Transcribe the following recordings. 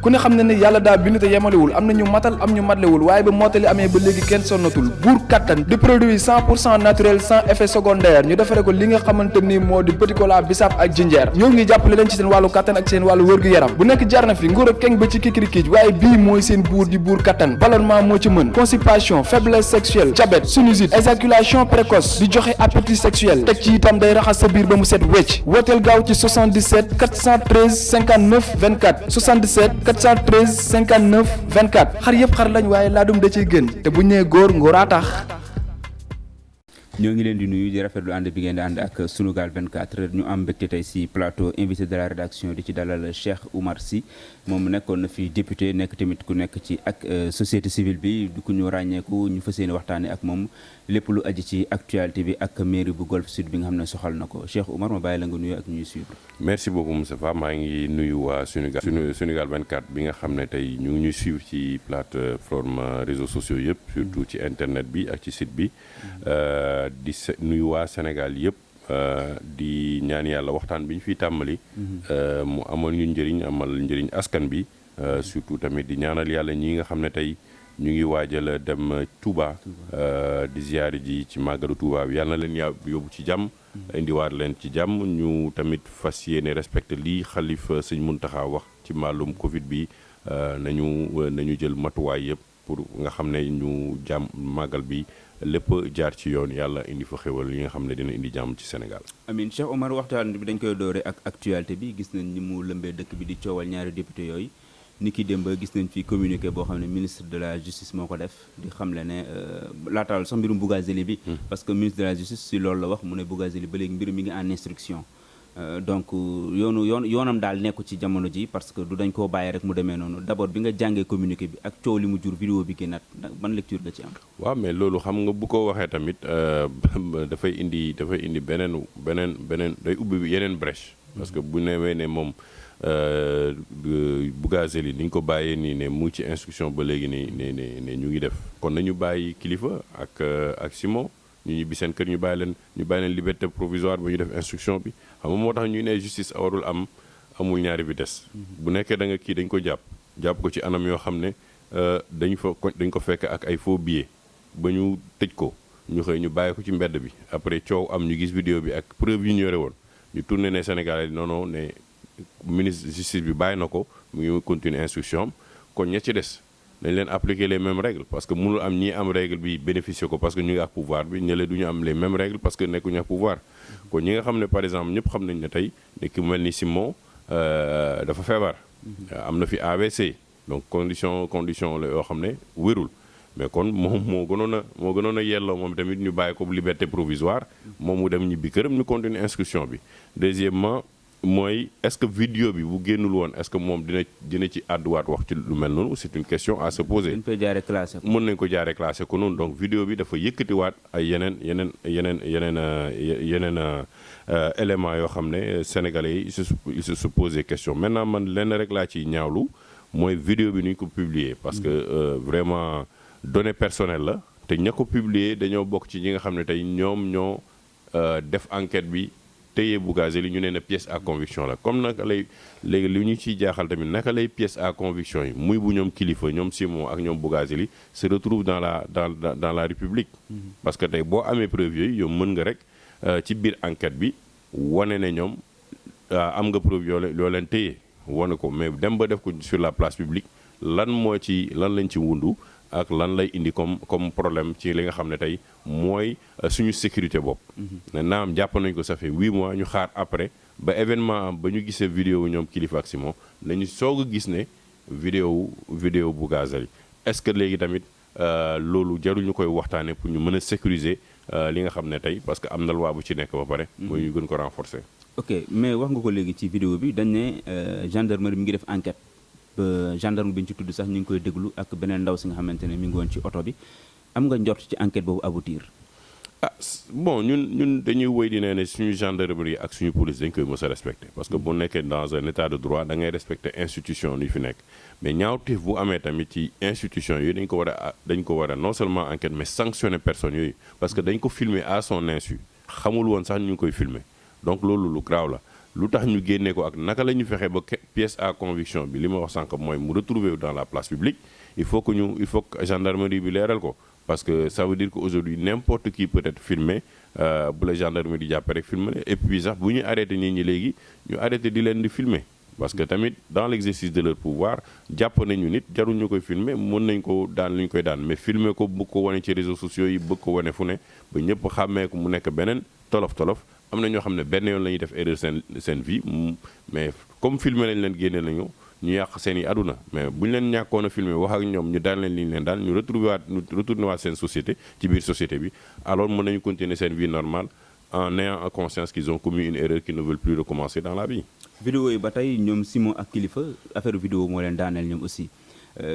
ku ne xam ne ne yàlla daa bind te yemalewul am na ñu matal am ñu matlewul waaye ba mottali amee ba léegi kenn sonnatul buur kattan di produit 100% naturel sans effet secondaire ñu defare ko li nga xamante ni moo di petit cola bisaab ak jinjeer ñoo ngi jàppale leen ci seen wàllu kattan ak seen wàllu wërgu yaram bu nekk jarna fi nguur ak keng ba ci kikirikiij waaye bii mooy seen buur di buur kattan ballonnement moo ci mën constipation faiblesse sexuelle diabète sinusite éjaculation précoce di joxe appétit sexuel teg ci itam day raxas sa biir ba mu set wecc wooteel gaaw ci 77 413 59 24 77 413 59 24 xar yëpp xar lañ waaye laadum da ciy gën te bu ñu nee góor ngóoraa tax. ñoo ngi leen di nuyu di rafetlu ànd bi ngeen di ànd ak Sunugal 24 ñu am mbégte tey si plateau invité de la rédaction di ci dalal Cheikh Oumar Sy moom nekkoon na fi député nekk tamit ku nekk ci ak société civile bi du ku ñu ràññeeku ñu fas yéene waxtaanee ak moom lépp lu aji ci actualité bi ak mairie bu Golf Sud bi nga xam ne soxal na ko Cheikh Oumar ma bàyyi la nga nuyu ak ñuy suivre. merci beaucoup Moustapha maa ngi nuyu waa Sunugal 24 bi nga xam ne tey ñu ngi ñuy suivre ci plateforme réseaux sociaux yëpp surtout ci internet bi ak ci site bi. di nuyu waa Sénégal yëpp di ñaan yàlla waxtaan bi ñu fiy tàmbali mu amal ñu njëriñ amal njëriñ askan bi surtout tamit di ñaanal yàlla ñi nga xam ne tey ñu ngi waajal dem Touba di ziyaari ji ci màggalu Touba bi yàlla na leen yóbbu ci jàmm indiwaat leen ci jàmm ñu tamit fas yéene respecté lii xalifa sëñ Muntaxa wax ci màllum Covid bi nañu jël matuwaay yëpp pour nga xam ne ñu jàmm màggal bi lépp jaar ci yoon yàlla indi fa xéwal yi nga xam ne dina indi jàmm ci Sénégal. amiin Cheikh Oumar waxtaan bi dañ koy doore ak actualité bi gis nañ ni mu lëmbee dëkk bi di coowal ñaari député yooyu ni ki démb gis nañ fi communiqué boo xam ne ministre de la justice moo ko def di xamle ne laataal sax mbirum Bougazelli bi. parce que ministre de la justice si loolu la wax mu ne Bougazelli ba léegi mbir mi ngi en instruction. donc yoonam daal nekku ci jamono ji parce que du dañ koo bàyyi rek mu demee noonu d'abord bi nga jàngee communiqué bi ak coow li mu jur vidéo bi génnaat ban lecture nga ci am. waaw mais loolu xam nga bu ko waxee tamit dafay indi beneen day ubbi yeneen brèche. parce que bu newee ne moom Bougazelli ni ñu ko bàyyee nii ne mu ngi ci instruction ba léegi ne ñu ngi def kon nañu bàyyi kilifa ak Simon. ñu ñibbi seen kër ñu bàyyi leen liberté provisoire ba ñu def instruction bi xam nga moo tax ñu ne justice warul amul ñaari vitesse. bu nekkee da nga kii dañ ko jàpp ko ci anam yoo xam ne dañ ko fekk ak ay faux billets ba ñu tëj ko ñu xëy ñu bàyyi ko ci mbedd bi après coow am ñu gis vidéo bi ak preuve yi ñu yore woon ñu tourné ne Sénégalais non ne ministre justice bi bàyyi na ko mu ngi continuer instruction am kon ña ci des. dañ leen appliquer les mêmes règles parce que mënul am ñi am règle bi bénéficier ko parce que ñu ngi ak pouvoir bi ñële du ñu am les mêmes règles parce que nekkuñu ak pouvoir kon ñi nga xam ne par exemple ñëpp xam nañ ne tey ne ki mel ni Simon dafa feebar am na fi AVC donc condition la yoo xam ne wérul mais kon moom moo gënoon a yelloo moom tamit ñu bàyyi ko liberté provisoire moom mu dem ñibbi këram ñu continuer instruction bi deuxièmement mooy est-ce que vidéo bi bu génnul woon est-ce que moom dina ci àdduwaat wax ci lu mel noonu c'est une question à se poser. dañ koy jaaree classé ko. mën nañ ko jaaree classé ko noonu donc vidéo bi dafa yëkkatiwaat ay yeneen éléments yoo xam ne sénégalais yi ils se poser question maintenant man lenn rek laa ciy ñaawlu mooy vidéo bi ni ñu ko publier parce que vraiment données personnelles la te ña ko publier dañoo bokk ci ñi nga xam ne tey ñoom ñoo def enquête bi. téye Bougazelli ñu ne na pièce à conviction la comme naka lay léegi li ñu ciy jaaxal tamit naka lay pièce à conviction yi muy bu ñoom kilifa ñoom Simon ak ñoom Bougazelli se retrouve dans la République. parce que tey boo amee preuve yooyu yow mën nga rek ci biir enquête bi wane ne ñoom am nga preuve yoo leen téye wane ko mais dem ba def ko sur la place publique lan lañ ci wundu ak lan lay indi comme problème ci li nga xam ne tey mooy suñu sécurité bopp. naam jàpp nañ ko ça fait 8 mois ñu xaar après ba événement am ba ñu gisee vidéo ñoom Kilifeu ak Simon nañu soog a gis ne vidéo Bougazelli est-ce que léegi tamit loolu jarul ñu koy waxtaanee pour ñu mën a sécuriser li nga xam ne tey parce que am na loi bu ci nekk ba pare. mooy ñu gën ko renforcer. ok mais wax nga ko léegi ci vidéo bi dañ ne gendarmerie mi ngi def enquête. gendarme bi ñu ci tudd sax ñu ngi koy déglu ak beneen ndaw si nga xamante ne mi ngi woon ci oto bi am nga njort ci enquête boobu aboutir. bon ñun dañuy wéy di ne suñu gendarmerie ak suñu police dañ koy mës a respecté parce que bu nekkee dans un état de droit da ngay respecté institution yi fi nekk mais ñaawteef bu amee tamit ci institution yooyu dañ ko war a non seulement enquête mais sanctionner personnes yooyu parce que dañ ko filmer à son insu xamul woon sax ñu ngi koy filmer donc loolu lu graaw la lu tax ñu génnee ko ak naka la ñu fexe ba pièce à conviction bi li ma wax sànq mooy mu retrouver dans la place publique il faut que gendarmerie bi leeral ko parce que ça veut dire que aujourd'hui n'importe qui peut être filmé bu la gendarmerie di jàppe rek filmer et puis sax bu ñu arrêté nit ñi léegi ñu arrêté di leen di filmer parce que tamit dans l'exercice de leur pouvoir jàpp nañu nit jarul ñu koy filmer mën nañ ko daan lu ñu koy daan mais filmer ko bëgg ko wane ci réseaux sociaux yi bëgg ko wane fu ne ba ñëpp xàmmee ko mu nekk beneen tolof-tolof am na ñoo xam ne benn yoon la ñuy def erreur seen vie mais comme filmer lañ leen génne nañu ñu yàq seen i aduna mais bu ñu leen ñàkkoon a filmer wax ak ñoom ñu daan leen li ñu leen daan ñu retourner waat seen société ci biir société bi alors mën nañu continuer seen vie normale en ayant conscience qu'ils ont commis une erreur qu'ils ne veulent plus recommencer dans la vie. vidéo yi ba tey ñoom Simon ak Kilifeu affaire vidéo moo leen daaneel ñoom aussi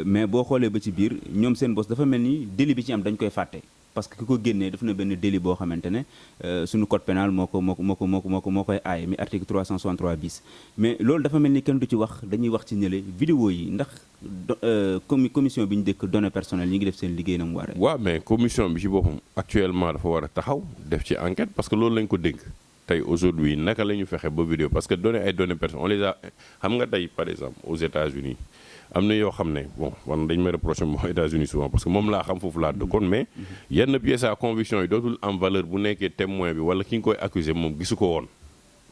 mais boo xoolee ba ci biir ñoom seen bos dafa mel ni délit bi ci am dañ koy fàtte parce que ki ko génnee daf na benn délit boo xamante ne suñu code pénal moo koy aaye mi article 363 bis mais loolu dafa mel ni kenn du ci wax dañuy wax ci ñële vidéo yi ndax commission bi ñu dëkk données personnelles ñi ngi def seen liggéey na mu waree. waaw mais commission bi ci boppam actuellement dafa war a taxaw def ci enquête parce que loolu lañ ko dénk tey aujourd'hui naka la ñu fexe ba vidéo parce que ay données personnelles on les a xam nga tey par exemple aux États-Unis am na yoo xam ne bon man dañ may reproché moom États-Unis souvent parce que moom laa xam foofu laa dëkkoon mais yenn pièces à conviction yi dootul am valeur bu nekkee témoin bi wala ki nga koy accuser moom gisu ko woon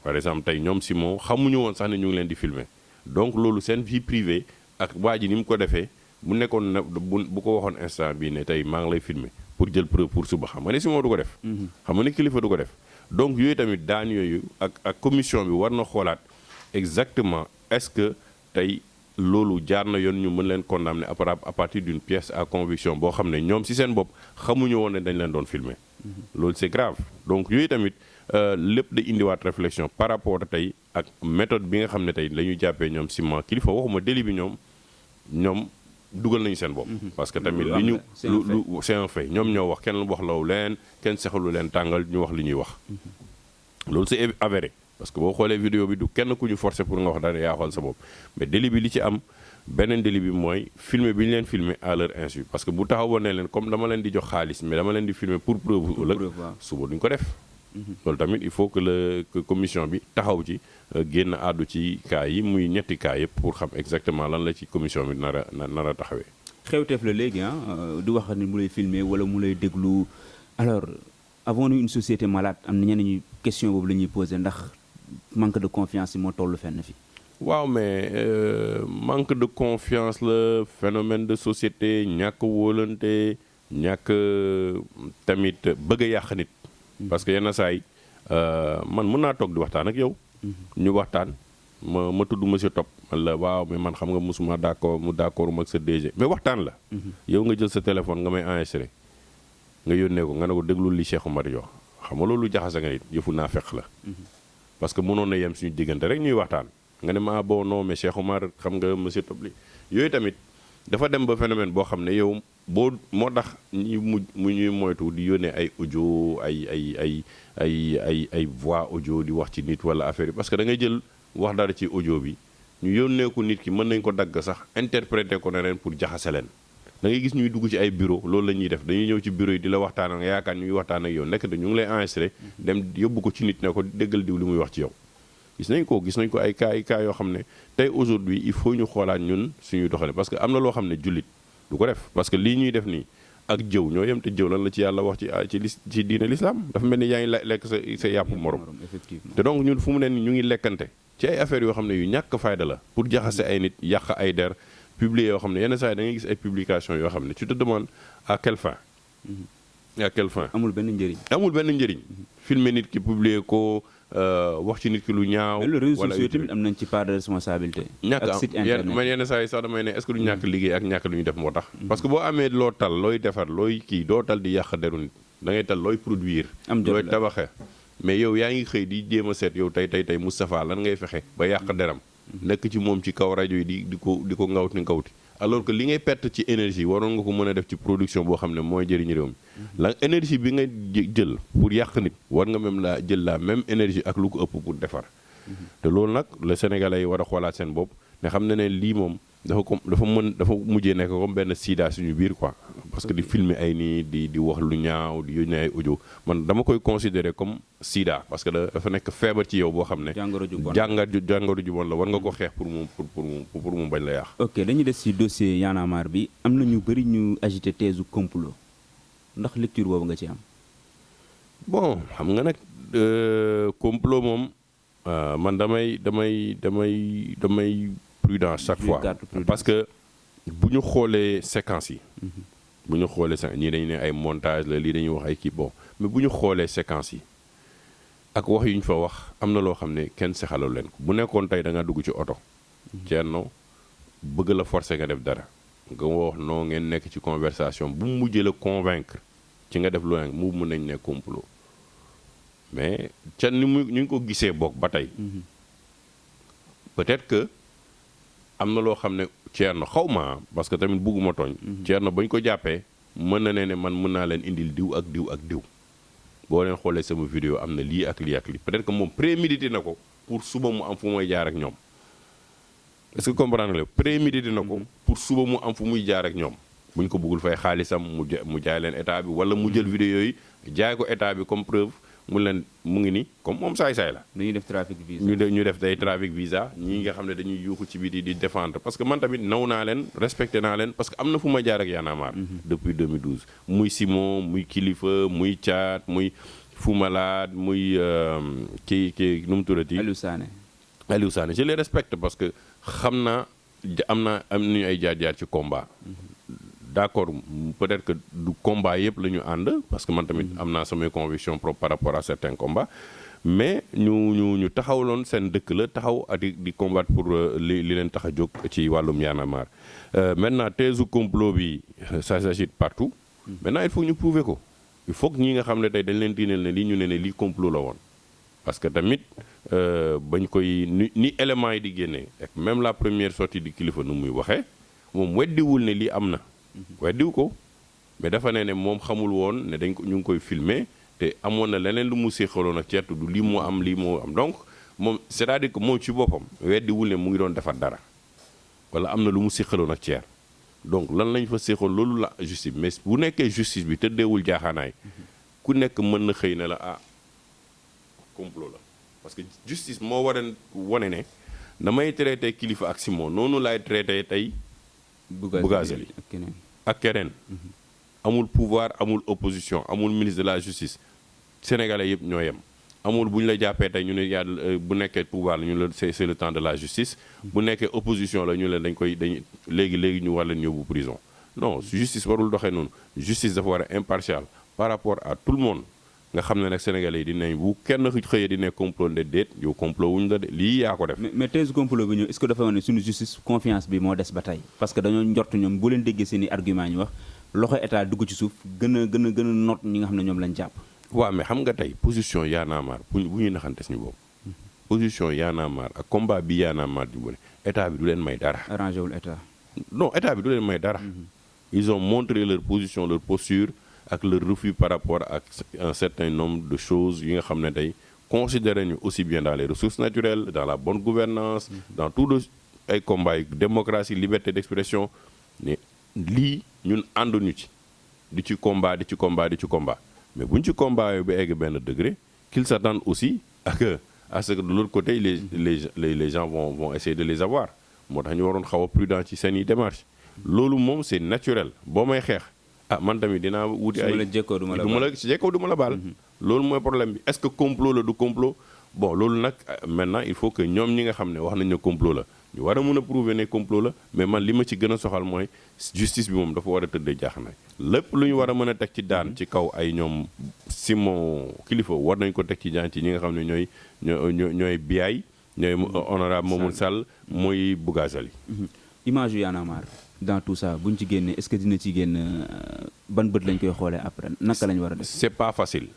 par exemple tey ñoom Simon xamuñu woon sax ne ñu ngi leen di filmer donc loolu seen vie privée ak waa ji ni mu ko defee bu nekkoon na bu ko waxoon instant bii ne tey maa ngi lay filmer pour jël preuve pour suba xam nga ne Simon du ko def xam nga ne Kilifeu du ko def donc yooyu tamit daan yooyu ak commission bi war na xoolaat exactement est-ce que tey loolu jaar na yoon ñu mën leen condamner à partir d'une pièce à conviction boo xam ne ñoom ci seen bopp xamuñu woon ne dañ leen doon filmer loolu c'est grave donc yooyu tamit lépp da indiwaat réflexion par rapport tey ak méthode bi nga xam ne tey la ñuy jàppee ñoom Simon Kilifeu waxuma délit bi ñoom dugal nañu seen bopp parce que tamit li ñu c'est un fait ñoom ñoo wax kenn wax law leen kenn sexalu leen tàngal ñu wax li ñuy wax loolu c'est avéré parce que boo xoolee vidéo bi du kenn ku ñu forcer pour nga wax dara yaa xool sa bopp mais délit bi li ci am beneen délit bi mooy filmer bi ñu leen filmer à leur insu parce que bu taxawoon ne leen comme dama leen di jox xaalis mais dama leen di filmer pour preuve ëllëg suba duñ ko def loolu tamit il faut que commission bi taxaw ci génn àddu ci cas yi muy ñetti cas yëpp pour xam exactement lan la ci commission bi nar a taxawee xewteef la léegi di wax ni mu lay filmer wala mu lay déglu alors avons-nous une société malade am na ñenn ñu question boobu la ñuy poser ndax manque de confiance yi moo toll fenn fi waaw mais manque de confiance la phénomène de société ñàkk wóolante ñàkk tamit bëgg a yàq nit parce que yenn saa yi man mën naa toog di waxtaan ak yow ñu waxtaan ma tudd monsieur Top man la waaw mais man xam nga mosuma d'accord ak sa DG mais waxtaan la yow nga jël sa téléphone nga may enregistré nga yónnee ko nga ne ko déglul li Cheikh Omar yo xam nga loolu jaxase nga nit yëfu naa fekk la parce que mënoon na yem suñu diggante rek ñuy waxtaan nga ne ma bon non mais Cheikh Omar xam nga monsieur Top li yooyu tamit dafa dem ba phénomène boo xam ne yow moo tax ñuy moytu di yónnee ay audio ay voix audio di wax ci nit wala affaire yi parce que da ngay jël wax dara ci audio bi ñu yónnee ko nit ki mën nañ ko dagg sax interpréter ko ne leen pour jaxase leen da ngay gis ñuy dugg ci ay bureau loolu la ñuy def dañuy ñëw ci bureau yi di la waxtaan nga yaakaar ñuy waxtaan ak yow nekk te ñu ngi lay enregistré dem yóbbu ko ci nit ne ko déggal diw li muy wax ci yow gis nañ ko ay cas yoo xam ne tey aujourd'hui il faut ñu xoolaat ñun suñuy doxale parce que am na loo xam ne jullit du ko def parce que lii ñuy def nii ak jëw ñoo yem te jëw lan la ci yàlla wax ci diine l'islam dafa mel ni yaa ngi lekk sa yàpp morom te donc ñun fu mu ne ni ñu ngi lekkante ci ay affaires yoo xam ne yu ñàkk fayda la pour jaxase ay nit yàq ay der publier yoo xam ne yenn saa yi da ngay gis ay publication yoo xam ne tu te demandes à quelle fin amul benn njëriñ filmer nit ki publier ko wax ci nit ki lu ñaaw le réseaux sociaux tamit am nañ ci part de responsabilité ñàkk site internet man yenn saa yi sax damay ne est-ce que du ñàkk liggéey ak ñàkk lu ñu def moo tax parce que boo amee loo tal looy defar looy kii doo tal di yàq deru nit da ngay tal looy produire looy tabaxe mais yow yaa ngi xëy di jéem a seet yow tey Moustapha lan ngay fexe ba yàq deram nekk ci moom ci kaw rajo yi di ko ngawti alors que li ngay perte ci énergie waroon nga ko mën a def ci production boo xam ne mooy jëriñ réew mi la énergie bi nga jël pour yàq nit war nga même jël la même énergie ak lu ko ëpp pour defar te loolu nag le Sénégalais yi war a xoolaat seen bopp ne xam ne lii moom dafa mujjee nekk comme benn sida suñu biir quoi. parce que di filmer ay nii di wax lu ñaaw di yónnee ay audio man dama koy considérer comme sida parce que dafa nekk feebar ci yow boo xam ne. jàngoro ju bon la war nga ko xeex pour mu bañ la yàq. ok dañuy des ci dossier Y'en a marre bi am na ñu bëri ñu agité thèse complot ndax lecture boobu nga ci am. bon xam nga nag complot moom man damay prudent chaque fois parce que bu ñu xoolee séquences yi. bu ñu xoolee ñii dañu ne ay montage la lii dañuy wax ay kii bon mais bu ñu xoolee séquences yi ak wax yu ñu fa wax am na loo xam ne kenn sexalal leen ko bu nekkoon tey da nga dugg ci oto. Thierno bëgg la forcer nga def dara nga wax non ngeen nekk ci conversation bu mu mujjee la convaincre ci nga def lu ne mu mën nañ ne complot mais ca ni mu ñu ngi ko gisee bokk ba tey. peut-être que am na loo xam ne Thierno xaw ma parce que tamit bugguma tooñ. Thierno bañ ko jàppee mën na ne man mën naa leen indil diw ak diw ak diw boo leen xoolee sama vidéo am na lii ak lii ak lii peut-être que moom prémédité na ko pour suba mu am fu muy jaar ak ñoom est-ce que comprendre nga prémédité na ko pour suba mu am fu muy jaar ak ñoom buñ ko bëggul fay xaalisam mu jaay leen état bi wala mu jël vidéo yi jaay ko état bi comme preuve mu ngi ni comme moom saay-saay la. dañuy def trafic visa ñu def day trafic visa ñii nga xam ne dañuy yuuxu ci biti di défendre parce que man tamit naw naa leen respecté naa leen parce que am na fu ma jaar ak Y'en a marre depuis 2012 muy Simon muy Kilifeu muy Thiat muy Fou Malade muy kii nu mu tuddati Aliou Sané je les respecte parce que xam naa am nañu ay jaar-jaar ci combat. D'accord peut-être que du combat yëpp la ñu ànd parce que man tamit am naa samay conviction propre par rapport à certains combats mais ñu taxawloon seen dëkk la taxaw di combattre pour li leen tax a jóg ci wàllum Y'en a marre maintenant thèse complot bi ça s'agite partout maintenant il faut ñu prouver ko il faut que ñi nga xam ne tey dañ leen diineel ne lii ñu ne lii complot la woon parce que tamit bañ koy ni éléments yi di génnee ak même la première sortie di Kilifeu nu muy waxee moom weddiwul ne lii am na weddiw ko mais dafa ne moom xamul woon ne ñu ngi koy filmer te amoon na leneen lu mu séqaloon ak Thierno du lii moo am donc moom c'est-à-dire que moom ci boppam weddiwul ne mu ngi doon defar dara wala am na lu mu séqaloon ak Thierno donc lan lañ fa séqoon loolu la justice mais bu nekkee justice bi tëddeewul jaaxaanaay ku nekk mën na xëy na la complot la parce que justice moo war a wane ne damay traité Kilifeu ak Simon noonu laay traité tey Bougazelli ak keneen amul pouvoir amul opposition amul ministre de la justice sénégalais yëpp ñoo yem amul bu ñu la jàppee tey ñu ne bu nekkee pouvoir la ñu la c'est le temps de la justice bu nekkee opposition la ñu leen dañ léegi ñu war leen yóbbu prison non justice warul doxee noonu justice dafa war a impartial par rapport à tout le monde nga xam ne nag sénégalais yi dinañ bu kenn xëyee di ne complot de déet yow complot wuñ la de lii yaa ko def. mais thèse complot bi ñëw est-ce que dafa wane ne suñu justice confiance bi moo des ba tey parce que dañoo njort ñoom boo leen déggee seen i argument ñu wax loxo état dugg ci suuf gën a noot ñi nga xam ne ñoom lañ jàpp. waaw mais xam nga tey position Y'en a marre bu ñuy naxante suñu boobu. position Y'en a marre ak combat bi Y'en a marre di bu ne état bi du leen may dara. arrangé wul état. non état bi du leen may dara. ils ont montré leur position leur posture. ak le refus par rapport à un certain nombre de choses yi nga xam ne tey considéré ñu aussi bien dans les ressources naturelles dans la bonne gouvernance dans tout ay combats yi démocratie liberté d'expression ne lii ñun ànduñu ci di ci combat mais buñ ci combat yooyu ba egg benn degré qu'ils s'attendent aussi à ce que de l'autre côté les gens vont essayer de les avoir moo tax ñu waroon xaw a prudent ci seen i démarche loolu moom c'est naturel boo may xeex man tamit dinaa wuti ay jekkoo du ma la baal loolu mooy problème bi est-ce que complot la du complot bon loolu nag maintenant il faut que ñoom ñi nga xam ne wax nañ ne complot la ñu war a mën a prouver ne complot la mais man li ma ci gën a soxal mooy justice bi moom dafa war a tëddee jaaxanaay lépp lu ñu war a mën a teg ci daan ci kaw ay ñoom Simon Kilifeu war nañ ko teg ci daan ci ñi nga xam ne ñooy biyaay ñooy honorable Mamour Sall mooy Bougazelli image yu Y'en a marre dans tout ça buñ ci génnee est-ce que dina ci génn ban bët lañ koy xoolee après naka lañ war a def. c'est pas facile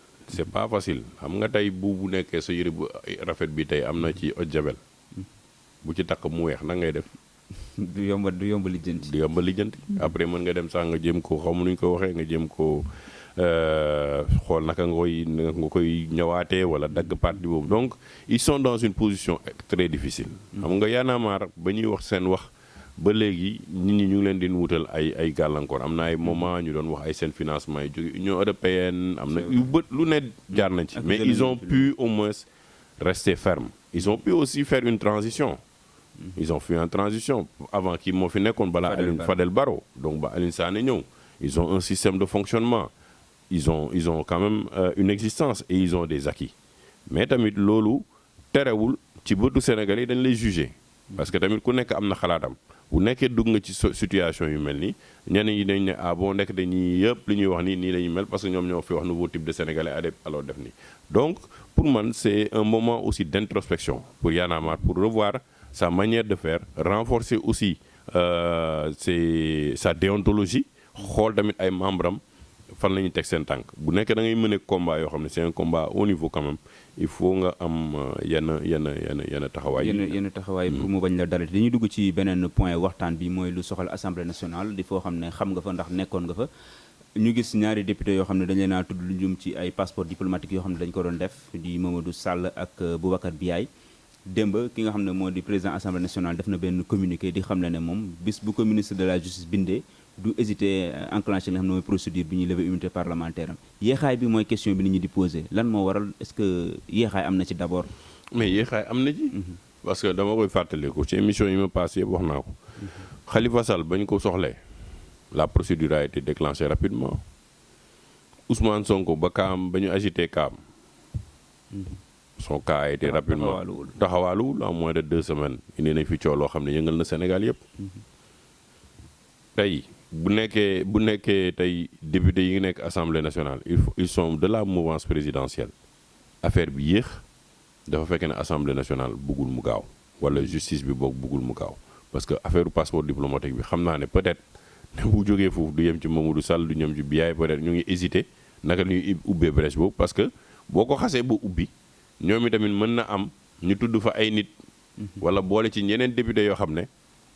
xam nga tey bu nekkee sa yëre bu rafet bi tey am na ci eau de javel bu ci takk mu weex nan ngay def. du yomb lijjanti. après mën nga dem sax nga jéem ko xaw ma nuñ ko waxee nga jéem ko xool naka nga koy ñëwaatee wala dagg parti boobu. Donc ils sont dans une position très difficile. xam nga Y'en a marre ba ñuy wax seen wax ba léegi nit ñi ñu ngi leen di wutal ay gàllankoor am na ay moment ñu doon wax ay seen financement yi jóge Union européenne am na yu bët lu ne jaar nañ ci. Mais ils ont pu au moins rester fermes. Ils ont pu aussi faire une transition. Ils ont fait une transition avant kii moo fi nekkoon balaa Fadel Barro donc ba Alioune Sané ñëw. Ils ont un système de fonctionnement. Ils ont quand même une existence et ils ont des acquis. Mais tamit loolu terewul ci bëtu Sénégal yi dañ lay juger. Parce que tamit ku nekk am na xalaatam. bu nekkee dugg nga ci situation yu mel nii ñenn ñi dañ ne bon nekk dañuy yëpp li ñuy wax nii la ñuy mel parce que ñoom ñoo fi wax nouveau type de sénégalais alors def nii. Donc pour man c'est un moment aussi d'introspection pour Y'en a marre pour revoir sa manière de faire renforcer aussi sa déontologie xool tamit ay membres am fan la ñuy teg seen tànk bu nekkee da ngay mën a combat yoo xam ne c'est un combat au niveau quand même il faut nga am yenn taxawaay. yenn taxawaay pour mu bañ la dalati dañuy dugg ci beneen point waxtaan bi mooy lu soxal assemblée nationale di foo xam ne xam nga fa ndax nekkoon nga fa. ñu gis ñaari député yoo xam ne dañ leen a tudd lu jëm ci ay passeport diplomatique yoo xam ne dañ ko doon def di Mamadou Sall ak Boubacar Biaye démb ki nga xam ne moo di président assemblée nationale def na benn communiqué di xam ne moom bis bu ko ministre de la justice bindee du hésiter enclencher li nga xam ne mooy procédure bi ñuy lever immunité parlementaire am yéexaay bi mooy question bi nit ñi di poser lan moo waral est-ce que yéexaay am na ci d'abord. mais yéexaay am na ci. parce que dama koy fàttaliku ci émission yi ma passé yëpp wax naa ko. Khalifa Sall bañ ko soxlee la procédure a été déclenchée rapidement Ousmane Sonko ba kaam ba ñu agité kaam. son cas a été rapidement taxawaaluwul en moins de 2 semaines indi nañ fi coow loo xam ne yëngal na Sénégal yëpp. tey bu nekkee tey député yi ngi nekk assemblée nationale ils sont de la mouvance présidentielle affaire bi yéex dafa fekk ne assemblée nationale bëggul mu gaaw wala justice bi boog bëggul mu gaaw parce que affaire passeport diplomatique bi xam naa ne peut-être ne bu jógee foofu du yem ci Mamadou Sall du ñëm ci Biaye peut-être ñu ngi hésité naka la ñuy ubbee brèche boobu parce que boo ko xasee ba ubbi ñoom itamit mën na am ñu tudd fa ay nit wala boole ci ñeneen député yoo xam ne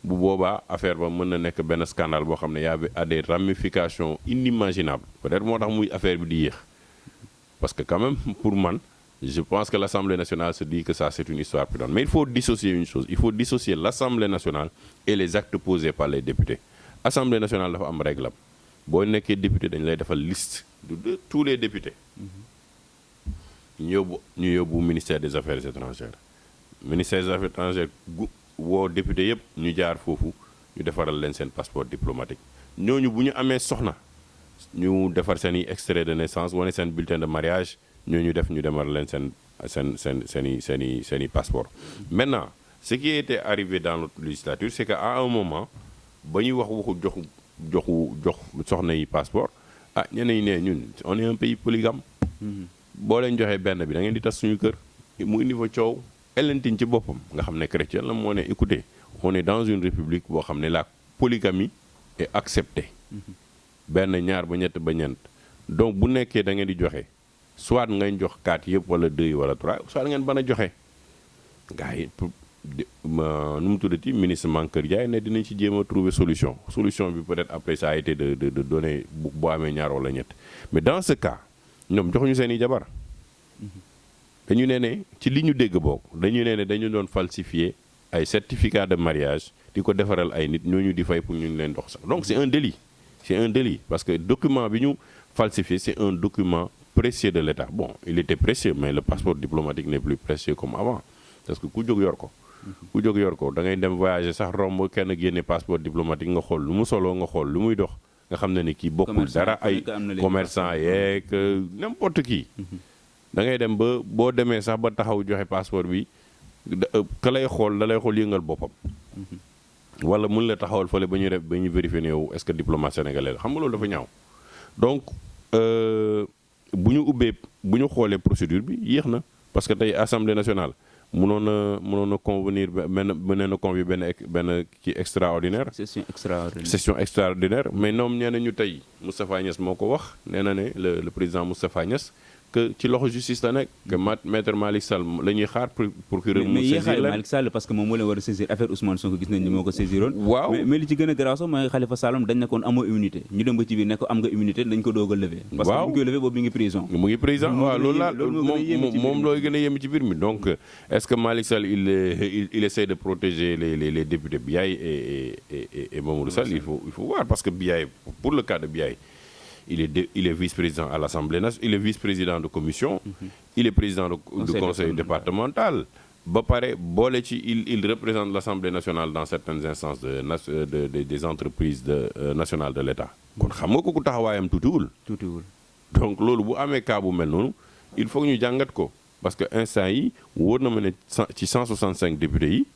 bu boobaa affaire ba mën na nekk benn scandale boo xam ne y a des ramifications inimaginables peut-être moo tax muy affaire bi di yéex parce que quand même pour man je pense que l'Assemblée nationale se dit que ça c'est une histoire plus grande mais il faut dissocier une chose il faut dissocier l'Assemblée nationale et les actes posés par les députés Assemblée nationale dafa am règle am boo nekkee député dañ lay defal liste de tous les députés ñu yóbbu ministère des affaires étrangères ministère des affaires étrangères woo député yëpp ñu jaar foofu ñu defaral leen seen passeport diplomatique ñooñu bu ñu amee soxna ñu defar seen i extrait de naissance wane seen bulletin de mariage ñooñu ñu demal leen seen i passeport. Maintenant ce qui était arrivé dans notre législature c'est qu'à un moment ba ñuy wax waxu jox soxna yi passeport ñeneen ñi ne ñun on est un pays polygame. boo leen joxee benn bi da ngeen di tas suñu kër mu indi fa coow. Elentine ci boppam nga xam ne chrétien la moo ne écoutez on est dans une république boo xam ne la polygamie est acceptée benn ñaar ba ñett ba ñeent donc bu nekkee da ngeen di joxe soit ngay jox 4 yëpp wala 2 wala 3 soit ngeen mën a joxe gars yi nu mu tuddati ministre Mankeur Ndiaye ne dinañ ci jéem a trouver solution bi peut-être après ça a été de donner boo amee ñaar wala ñett mais dans ce cas ñoom joxuñu seen i jabar dañu ne ci li ñu dégg boog dañu ne dañu doon falsifier ay certificat de mariage di ko defaral ay nit ñooñu di fay pour ñu leen dox sax donc c'est un délit parce que document bi ñu falsifié c'est un document précieux de l'État bon il était précieux mais le passeport diplomatique n'est plus précieux comme avant parce que ku jóg yor ko da ngay dem voyager sax romb kenn génne passeport diplomatique nga xool lu mu soloo nga xool lu muy dox nga xam ne ni kii bokkul dara ay commerçant yeeg n'importe qui da ngay dem ba boo demee sax ba taxaw joxe passeport bi ka lay xool da lay xool yëngal boppam wala mun la taxawal fële ba ñu vérifier ne yow est-ce que diplomate sénégalais la xam nga loolu dafa ñaaw donc bu ñu xoolee procédure bi yéex na parce que tey assemblée nationale mënoon na convenir mënoon na convier benn kii extraordinaire. session extraordinaire mais ñoom nee nañu tey Moustapha Niasse moo ko wax nee na ne le président Moustapha Niasse que ci loxo justice la nekk que maître Malick Sall la ñuy xaar procureur mu mais saisir yéexaale leen Malick Sall parce que moom moo leen war a saisir affaire Ousmane Sonko gis nañ ni moo ko saisiroon. waaw mais li ci gën a garaaw sax mooy Khalifa Sall dañ nekkoon amoo immunité ñu dem ba ci biir ne ko am nga immunité dañ ko doog a lever. parce que bu ñu koy lever boobu mi ngi prison. mu ngi prison waaw loolu laa moom looy gën a yéeme ci biir mi donc est-ce que Malick Sall il essaie de protéger les députés Biaye et Mamadou Sall il faut voir parce que Biaye pour le cas de Biaye il est vice-président à l'Assemblée nationale, il est vice-président de commission, il est président du conseil départemental. Ba pare boole ci il représente l'Assemblée nationale dans certaines instances des entreprises nationales de l'État. kon xam nga kooku taxawaayam tuutiwul. donc loolu bu amee cas bu mel noonu il faut que ñu jàngat ko parce que instant yi wóor na ma ne ci 165 députés yi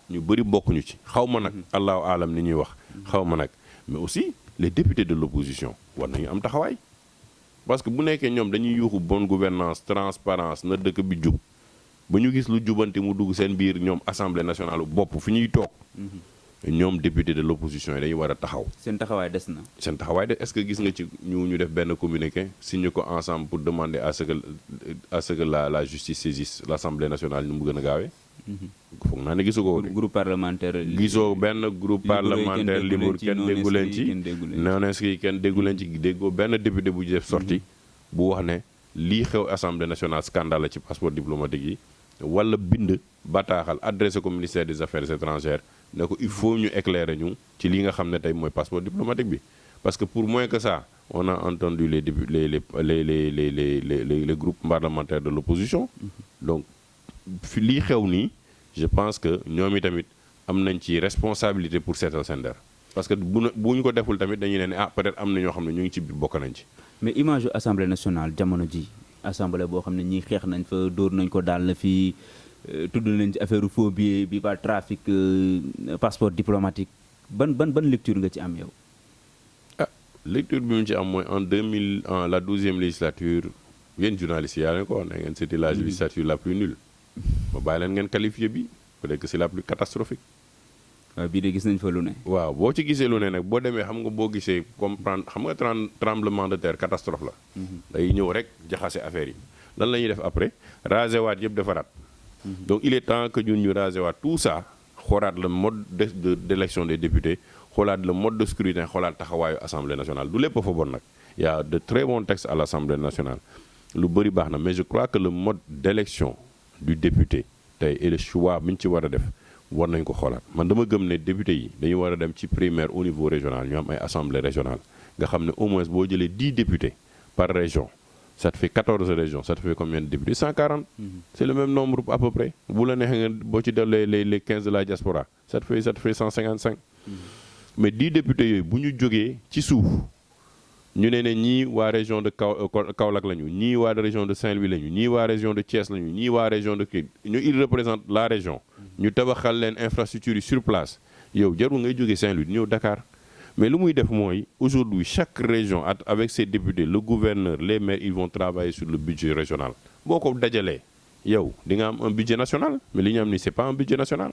ñu bëri bokkuñu ci xaw ma nag allahu alam ni ñuy wax xaw ma nag mais aussi les députés de l'opposition war nañu am taxawaay parce que bu nekkee ñoom dañuy yuuxu bonne gouvernance transparence na dëkk bi jub ba ñu gis lu jubanti mu dugg seen biir ñoom assemblée nationale bopp fi ñuy toog ñoom député de l'opposition yi dañuy war a taxaw. seen taxawaay des na. seen taxawaay des est-ce que gis nga ci ñu def benn communiqué signé ko ensemble pour demander à ce que la justice saisisse l'Assemblée nationale ñu mu gën a gaawee. foog naa ne gisu ko. groupe parlementaire. gisoo benn groupe parlementaire libre kenn déggu leen ci non inscrit kenn déggu leen ci déggoo benn député bu def sorti bu wax ne lii xew assemblée nationale scandale la ci passeport diplomatique yi wala bind bataaxal adressé ko ministère des affaires étrangères ne ko il faut ñu éclairer ñu ci li nga xam ne tey mooy passeport diplomatique bi parce que pour moins que ça on a entendu les groupes parlementaires de l'opposition donc fi lii xew nii je pense que ñoom i tamit am nañ ci responsabilité pour seetal seen der parce que bu ñu ko deful tamit dañuy ne peut-être am na ñoo xam ne ñu ngi ci biir bokk nañ ci. mais image yu assemblée nationale jamono ji assemblée boo xam ne ñii xeex nañ fa dóor nañ ko daal na fii tudd nañ ci affaire faux billets bi par trafic passeport diplomatique ban lecture nga ci am yow. lecture bi mu ci am mooy en la 12e législature yéen journalistes yi yaa leen ko wax ne ngeen c'était la législature la plus nulle. ba bàyyi leen ngeen qualifié bi peut-être que c'est la plus catastrophique. waaw bii de gis nañ fa lu ne. waaw boo ci gisee lu ne nag boo demee xam nga boo gisee comprendre xam nga tremblement de terre catastrophe la. day ñëw rek jaxase affaire yi lan la ñuy def après raser waat yëpp defaraat. donc il est temps que ñun ñu raser waat tout ça xoolaat le mode d'élection des députés xoolaat le mode de scrutin xoolaat taxawaayu assemblée nationale du lépp fa bon nag. il y a de très bons textes à l'assemblée nationale lu bëri baax na mais je crois que le mode d'élection du député tey et le choix bi ñu ci war a def war nañ ko xoolaat man dama gëm ne député yi dañu war a dem ci primaire au niveau régional ñu am ay assemblée régionale nga xam ne au moins boo jëlee 10 députés par région ça te fait 14 régions ça te fait combien de députés 140. C'est le même nombre à peu près bu la neexee nga boo ci def les 15 de la diaspora ça te fait 155. mais 10 députés yooyu bu ñu jógee ci suuf ñu ne ñii waa région de Kaolack lañu ñii waa région de Saint-Louis lañu ñii waa région de Thiès lañu ñii waa région de kii ils représentent la région. ñu tabaxal leen infrastructure yi sur place yow jarul ngay jógee Saint-Louis ñëw Dakar mais lu muy def mooy aujourd'hui chaque région avec ses députés le gouverneur les maires ils vont travailler sur le budget régional boo ko dajalee yow di nga am un budget national mais li ñu am ni c'est pas un budget national.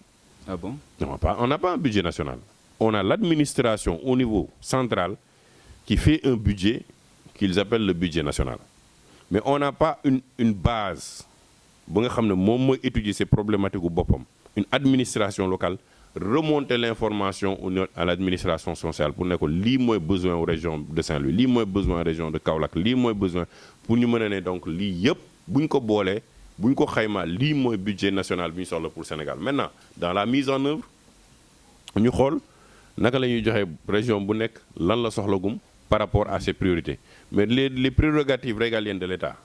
Ah bon? Non, on n'a pas un budget national. On a l'administration au niveau central qui fait un budget qu'ils appellent le budget national. Mais on n'a pas une base bu nga xam ne moom mooy étudier ces problématiques gu boppam. Une administration locale remonter l'information à l'administration sociale pour ne ko lii mooy besoin aux région de Saint-Louis lii mooy besoin région de Kaolack lii mooy besoin pour ñu mën a ne donc lii yëpp bu ñu ko boolee bu ñu ko xaymaa lii mooy budget national bi ñu soxla pour Sénégal. Maintenant dans la mise en œuvre ñu xool naka la ñuy joxe région bu nekk lan la soxlagum par rapport à ses priorités mais les prérogatives régaliennes de l'État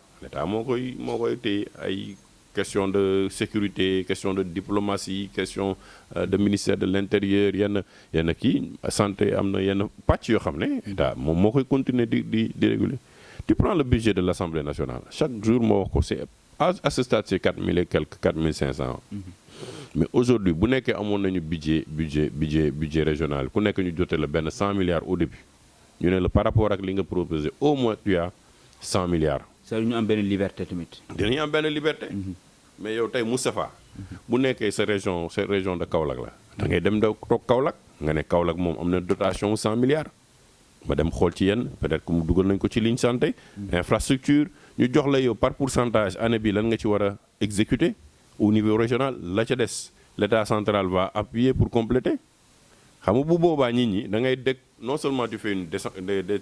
moo koy téye ay question de sécurité question de diplomatie question de ministère de l'intérieur yenn kii santé am na yenn pàcc yoo xam ne État moom moo koy continuer di réguler. Tu prends le budget de l'Assemblée nationale chaque jour moo wax ko c'est à ce stade c'est 4000 et quelques 4500. mais aujourd'hui bu nekkee amoon nañu budget régional ku nekk ñu jotee la benn 100 milliards au début ñu ne la par rapport ak li nga proposé au moins tu as 100 milliards. ça ñu am benn liberté tamit. dinañu am benn liberté. mais yow tey Moustapha bu nekkee sa région de Kaolack la da ngay dem toog Kaolack nga ne Kaolack moom am na dotation 100 milliards ma dem xool ci yenn peut-être que mu dugal nañ ko ci ligne santé infrastructure ñu jox la yow par pourcentage année bi lan nga ci war a exécuter au niveau régional la ca des l'État central va appuyer pour compléter xam nga bu boobaa nit ñi da ngay non seulement tu fais une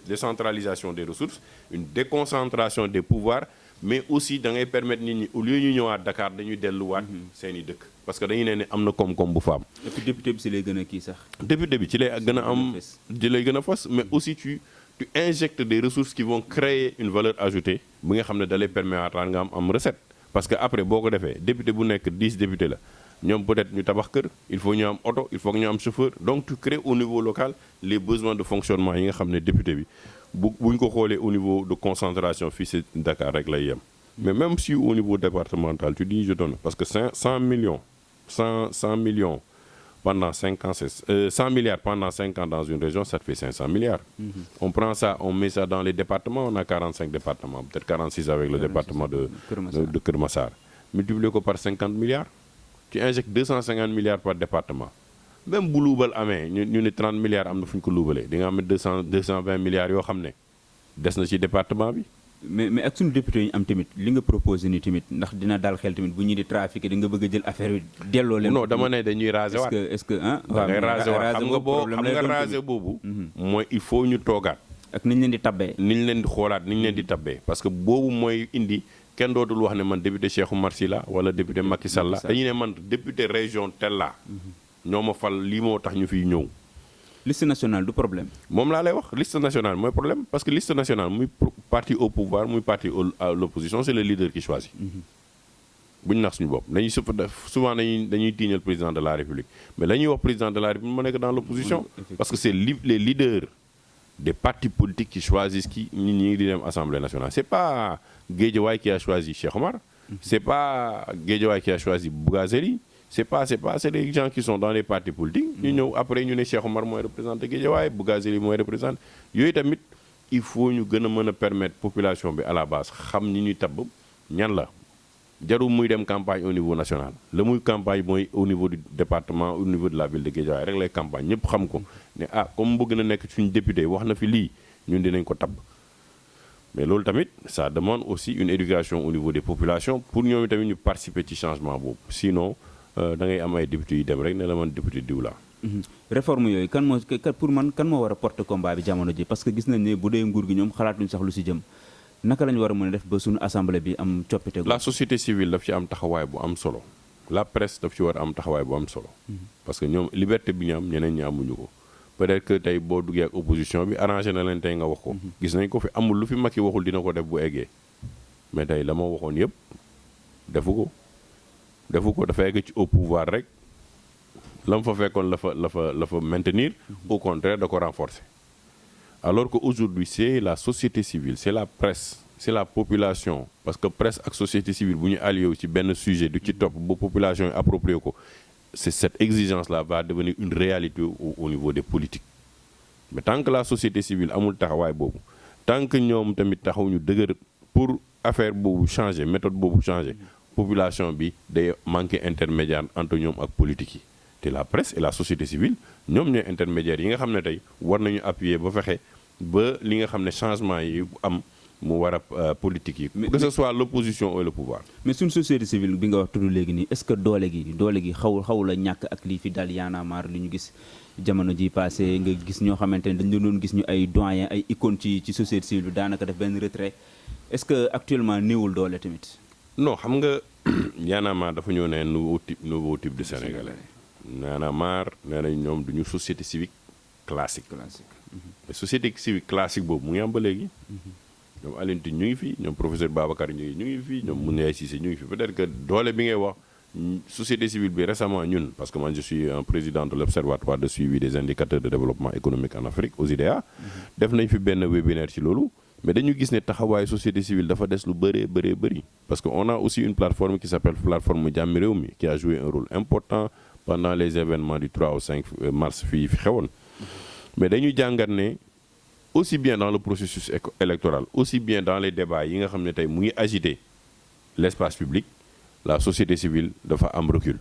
décentralisation des ressources une déconcentration des pouvoirs mais aussi da ngay permettre nit ñi au lieu ñu ñëwaat Dakar dañuy delluwaat seen i dëkk parce que dañuy ne am na koom-koom bu fa am. et puis député bi ci lay gën a kii sax. député bi ci lay gën a am ci lay gën a fas mais aussi tu injectes des ressources qui vont créer une valeur ajoutée bi nga xam ne da lay permettre nga am recette parce que après boo ko defee député bu nekk 10 députés la ñoom peut-être ñu tabax kër il faut ñu am oto il faut que ñu am chauffeur donc tu crées au niveau local les besoins de fonctionnement yi nga xam ne député bi buñ ko xoolee au niveau de concentration fii ci Dakar rek lay yem mais même si au niveau départemental tu dis je donne parce que 100 millions pendant 5 ans, 100 milliards pendant 5 ans dans une région, ça te fait 500 milliards. On prend ça, on met ça dans les départements, on a 45 départements, peut-être 46 avec le département de Keur Massar. Multiplié par 50 milliards, tu injectes 250 milliards par département. Même bu luubal amee ñu ne 30 milliards am na fu ñu ko luubalee di nga am 220 milliards yoo xam ne des na ci département bi. mais ak suñu député yi am tamit li nga proposé ni tamit ndax dina daal xel tamit bu ñu di trafiqué di nga bëgg a jël affaire yi delloo leen. non dama ne dañuy raser waat est-ce que ah. waaw ngay raser waat xam nga raser boobu. mooy il faut ñu toogaat. ak ni ñu leen di tabbee. ni ñu leen di xoolaat ni ñu leen di tabbee parce que boobu mooy indi kenn dootul wax ne man député Cheikh Oumar Sy la wala député Macky Sall la dañuy ne man député région tel la ñoo ma fal lii moo tax ñu fiy ñëw. liste nationale du problème. moom laa lay wax liste nationale mooy problème parce que liste nationale muy parti au pouvoir muy parti à l'opposition c'est le leader qui choisit. bu ñu nax suñu bopp dañuy souvent dañuy tiiñal président de la République mais la ñuy wax président de la République mu nekk dans l'opposition parce que c'est les leaders des partis politiques qui choisissent qui ñi di dem Assemblée nationale c'est pas Guédiawaye qui a choisi Cheikh Omar c'est pas Guédiawaye qui a choisi Bougazeli c'est des gens qui sont dans les partis politiques ñu ñëw après ñu ne Cheikh Omar mooy représenté Guédiawaye Bougazeli mooy représenté yooyu tamit il faut ñu gën a mën a permettre population bi à la base xam ñi ñuy tabb ñan la jarul muy dem campagne au niveau national la muy campagne mooy au niveau du département au niveau de la ville de Guédiawaye rek lay campagne ñëpp xam ko ne comme bëgg na nekk suñu député wax na fi lii ñun dinañ ko tabb mais loolu tamit ça demande aussi une éducation au niveau des populations pour ñoom tamit ñu participer ci changement boobu sinon da ngay am ay députés yu dem rek ne la man député diw laa. réforme yooyu kan moo war a porter combat bi jamono ji parce que gis nañ ne bu dee nguur gi ñoom xalaatuñ sax lu si jëm naka lañu war a mën a def ba suñu assemblée bi am coppite. la société civile daf ci am taxawaay bu am solo la presse daf ci war a am taxawaay bu am solo. parce que ñoom liberté bi ñu am ñeneen ñi amuñu ko peut-être que tey boo duggee ak opposition bi arrangé na leen tey nga wax ko. gis nañ ko fi amul lu fi Macky waxul dina ko def bu eggee mais tey la ma waxoon yëpp defu ko dafa egg ci au pouvoir rek la mu fa fekkoon la fa maintenir au contraire da ko renforcer alors que aujourd'hui c'est la société civile c'est la presse c'est la population parce que presse ak société civile bu ñu allié wu ci benn sujet du ci topp ba population yi approprié ko c'est cette exigence là va devenir une réalité au niveau des politiques mais tant que la société civile amul taxawaay boobu tant que ñoom tamit taxawuñu dëgër pour affaire boobu changer méthode boobu changer population bi day manquer intermédiaire entre ñoom ak politique yi te la presse et la société civile ñoom ñooy intermédiaires yi nga xam ne tey war nañu appuyer ba fexe ba li nga xam ne changement yi am mu war a politique yi que ce soit l'opposition ou le pouvoir. mais suñu société civile bi nga wax tudd léegi nii est-ce que doole gi xaw la ñàkk ak lii fi dal Y'en a marre li ñu gis jamono ji passé nga gis ñoo xamante ne dañu doon gis ñu ay doyen ay icônes ci société civile bi daanaka def benn retrait est-ce que actuellement néewul doole tamit. non xam nga Y'en a marre dafa ñëw ne nouveau type de sénégalais. Y'en a marre nee nañ ñoom duñu société civique classique. mais société civique classique boobu mu ngi am ba léegi. ñoom Alioune Tine ñu ngi fi ñoom professeur Babacar ñu ngi fi ñoom Mounirou Cissé ñu ngi fi peut-être que doole bi ngay wax société civile bi récemment ñun parce que man je suis un président de l'observatoire de suivi des indicateurs de développement économique en Afrique aux IDEA. def nañ fi benn webinaire ci loolu. mais dañu gis ne taxawaayu société civile dafa des lu bëri parce que on a aussi une plateforme qui s'appelle plateforme Jàmmi Réew mi qui a joué un rôle important pendant les événements du 3 au 5 mars fii fi xewoon mais dañu jàngat ne aussi bien dans le processus électoral aussi bien dans les débats yi nga xam ne tey mu ngi agiter l'espace public la société civile dafa am recul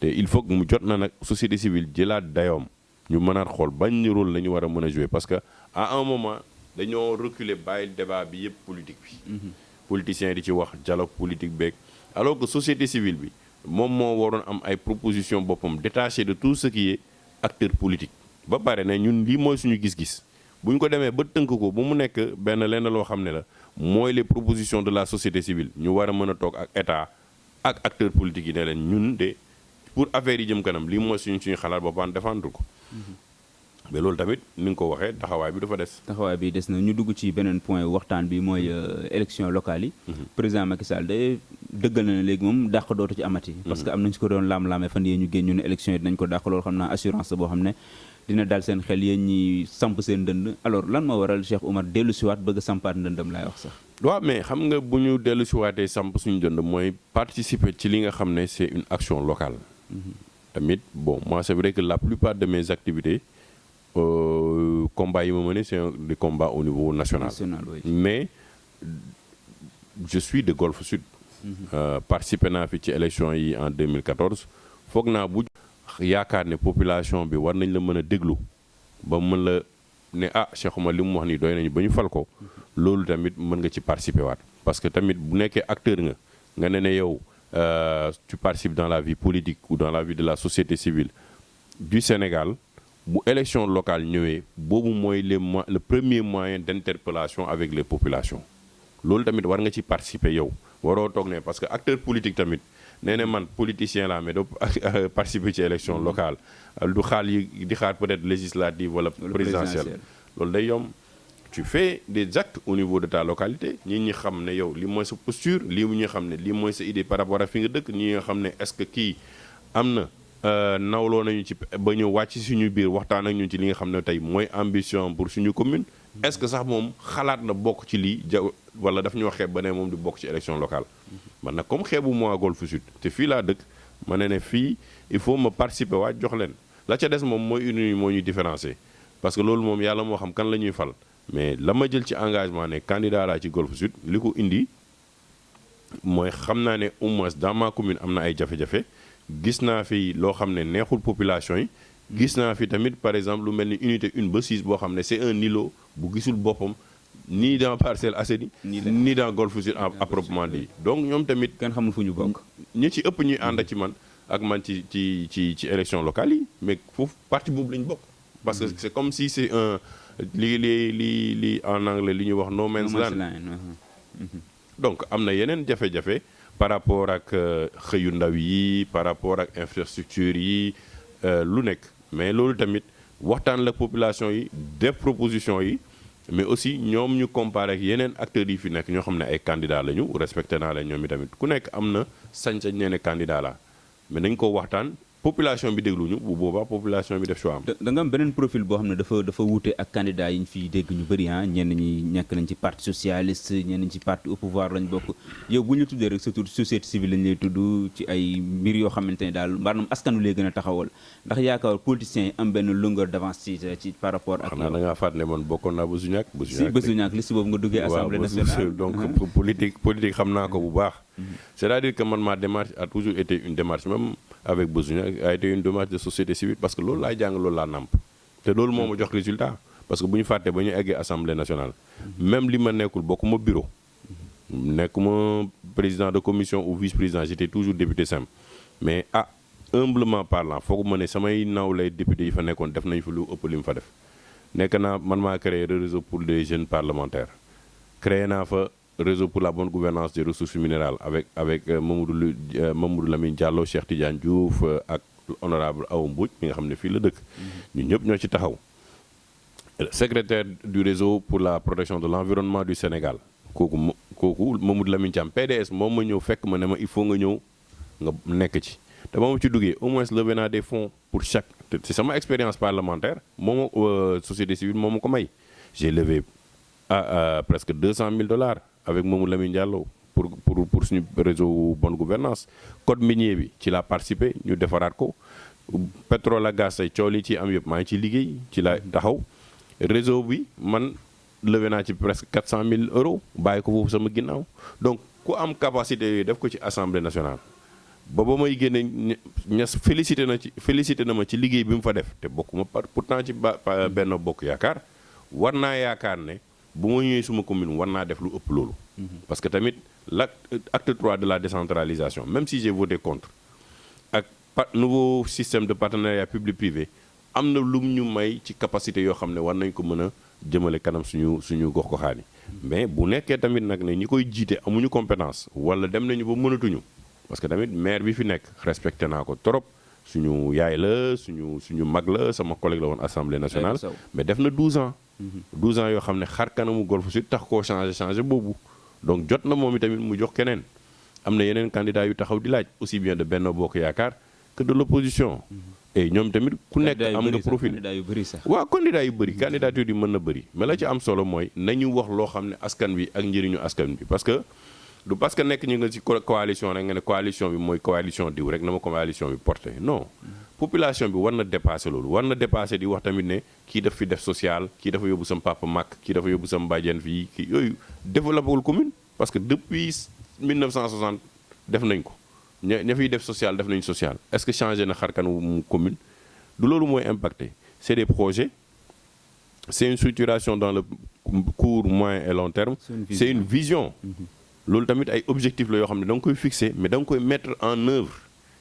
te il faut que mu jot na nag société civile jëlaat dayoom ñu mënaat xool bañ rôle la ñu war a mën a jouer parce que à un moment dañoo reculer bàyyi débat bi yëpp politique bi politiciens di ci wax dialogue politique beeg alors que société civile bi moom moo waroon am ay proposition boppam détaché de tout ce qui est acteur politique ba pare ne ñun lii mooy suñu gis-gis bu ñu ko demee ba tënk ko ba mu nekk benn lenn loo xam ne la mooy les propositions de la société civile ñu war a mën a toog ak état ak acteurs politiques yi ne leen ñun de pour affaire yi jëm kanam lii mooy suñu xalaat boppam défendre ko mais loolu tamit ni nga ko waxee taxawaay bi dafa des. taxawaay bi des na ñu dugg ci beneen point waxtaan bi mooy élection locale yi. président Macky Sall de dëggal na ne léegi moom dàq dootu ci amati. parce que am nañu si ko doon laam-laamee fan yii ñu génn ñu ne élection yi dinañ ko dàq loolu xam naa assurance boo xam ne dina dal seen xel yéen ñi samp seen ndënd alors lan moo waral Cheikh Oumar dellu siwaat bëgg a sampaat ndëndam laay wax sax. waaw mais xam nga bu ñu dellu siwaatee samp suñu ndënd mooy participer ci li nga xam ne c'est une action locale. tamit bon moi c'est vrai que la plupart de mes activités. Combat yi ma mené c'est des combats au niveau national. Oui. Mais je suis de Golfe Sud. Participé naa fi ci élection yi en 2014 foog naa bu yaakaar ne population bi war nañ la mën a déglu ba mën la ne ah Cheikh Oumar li mu wax nii doy nañu ba ñu fal ko loolu tamit mën nga ci participer waat parce que tamit bu nekkee acteur nga ne yow tu participes dans la vie politique ou dans la vie de la société civile du Sénégal. bu élection locale ñëwee boobu mooy le premier moyen d'interpellation avec les populations loolu tamit war nga ci participer yow waroo toog ne parce que acteur politique tamit nee na man politicien laa mais doo participer ci élection locale du di xaar peut-être législative wala présidentielle loolu day yomb tu fais des actes au niveau de ta localité ñi xam ne yow lii mooy sa posture lii ñu xam ne lii mooy sa idée par rapport à fi nga dëkk ñi nga xam ne est-ce que kii am na nawloo nañu ci ba ñu wàcc suñu biir waxtaan ak ñun ci li nga xam ne tey mooy ambition pour suñu commune est-ce que sax moom xalaat na bokk ci lii wala daf ñoo xeeb ba ne moom di bokk ci élection locale man nag comme xeebu moi Golfe Sud te fii laa dëkk ma ne fii il faut ma participer waat jox leen la ca des moom mooy uni moo ñuy différencier parce que loolu moom yàlla moo xam kan la ñuy fal mais la ma jël ci engagement ne candidat laa ci Golfe Sud li ko indi mooy xam naa ne au moins dans ma commune am na ay jafe-jafe gis naa fi loo xam ne neexul population yi gis naa fi tamit par exemple lu mel ni unité 1 ba 6 boo xam ne c'est un îlot bu gisul boppam ni dans Parcelles Assainies ni dans Golfe Sud à proprement dit donc ñoom tamit kenn xamul fu ñu bokk ñi ci ëpp ñuy ànd ci man ci élection locale yi mais foofu parti boobu la ñu bokk parce que c'est comme si c'est un li en anglais li ñuy wax no man's land donc am na yeneen jafe-jafe par rapport ak xëyu ndaw yi par rapport ak infrastructure yi lu nekk mais loolu tamit waxtaan la population yi def proposition yi mais aussi ñoom ñu comparé ak yeneen acteurs yi fi nekk ñoo xam ne ay candidats lañu respecté naa leen ñoom i tamit ku nekk am na sañ-sañ nee ne candidat la mais nañ ko waxtaan population bi dégluñu bu boobaa population bi def choix am. da nga am beneen profil boo xam ne dafa wuute ak candidat yi ñu fiy dégg ñu bëri ñenn ñi nekk nañ ci parti socialiste ñenn ñi ci parti au pouvoir lañ bokk yow bu ñu tuddee rek surtout société civile lañ lay tudd ci ay mbir yoo xamante ne daal maanaam askanu lay gën a taxawal ndax yaakaar politiciens yi am benn longueur d'avance ci par rapport ak. xanaa da ngaa fàttali ne man bokkoon naa Boussougnacq. si Boussougnacq liste boobu nga duggee assemblée nationale donc politique xam naa ko bu baax. c'est-à-dire que man ma démarche a toujours été une démarche même avec Boussougnacq a été une démarche de société civile parce que loolu laay jàng loolu laa nàmp te loolu moo ma jox résultat parce que bu ñu fàttee ba ñu eggee assemblée nationale même li ma nekkul bokkuma bureau nekkuma président de commission ou vice-président j'étais toujours député simple mais humblement parlant foog ma ne samay nawlay député yi fa nekkoon def nañ fa lu ëpp li mu fa def nekk naa man maa créé le réseau pour les jeunes parlementaires créé naa fa réseau pour la bonne gouvernance des ressources minérales avec Mamadou Lamine Diallo Cheikh Tidiane Diouf ak honorable Awa Mbodj mi nga xam ne fii la dëkk ñun ñëpp ñoo ci taxaw secrétaire du réseau pour la protection de l'environnement du Sénégal kooku Mamadou Lamine Thiam PDS moom ma ñëw fekk ma ne ma il faut nga ñëw nga nekk ci te ba ma ci duggee au moins levé naa des fonds pour chaque c'est sama expérience parlementaire moom société civile moo ma ko may j'ai levé presque $200,000 avec Mamadou Lamine Diallo pour suñu réseau bonne gouvernance code minier bi ci la participé ñu defaraat ko pétrole ak gaz tey coow li ci am yëpp maa ngi ci liggéey ci la taxaw réseau bi man levé naa ci presque €400,000 bàyyi ko foofu sama ginnaaw donc ku am capacité yooyu def ko ci assemblée nationale ba may génne ñas félicité na ma ci liggéey bi mu fa def te bokkuma pourtant ci benn bokk yaakaar war naa yaakaar ne bu ma ñëwee suma commune war naa def lu ëpp loolu. parce que tamit l'acte 3 de la décentralisation même si j'ai voté contre ak nouveau système de partenariat public-privé am na lum ñu may ci capacité yoo xam ne war nañ ko mën a jëmale kanam suñu gox-goxaan yi mais bu nekkee tamit nag ne ñi koy jiite amuñu compétence wala dem nañu ba mënatuñu parce que tamit maire bi fi nekk respecté naa ko trop suñu yaay la suñu mag la sama collègue la woon assemblée nationale mais def na 12 ans 12 ans yoo xam ne xar kanamu Golf Sud tax koo changé boobu donc jot na moom itamit mu jox keneen am na yeneen candidat yu taxaw di laaj aussi bien de Benno Bokk Yaakaar que de l'opposition et ñoom tamit ku nekk am nga profil waaw candidat yu bëri candidature yi mën na bëri mais la ci am solo mooy nañu wax loo xam ne askan bi ak njëriñu askan bi parce que du parce que nekk ñu nga ci coalition rek nga ne coalition bi mooy coalition diw rek na ma coalition bi porté non population bi war na dépasser loolu war na dépasser di wax tamit ne kii daf fi def social kii dafa yóbbu sam papa màkk kii dafa yóbbu sam bàjjen fii kii yooyu développé wul commune parce que depuis 1960 def nañ ko ña fiy def social def nañ social est-ce que changé na xarkanu commune du loolu mooy impacté c'est des projets c'est une structuration dans le court moyen et long terme c'est une vision loolu tamit ay objectifs la yoo xam ne da nga koy fixer mais da nga koy mettre en œuvre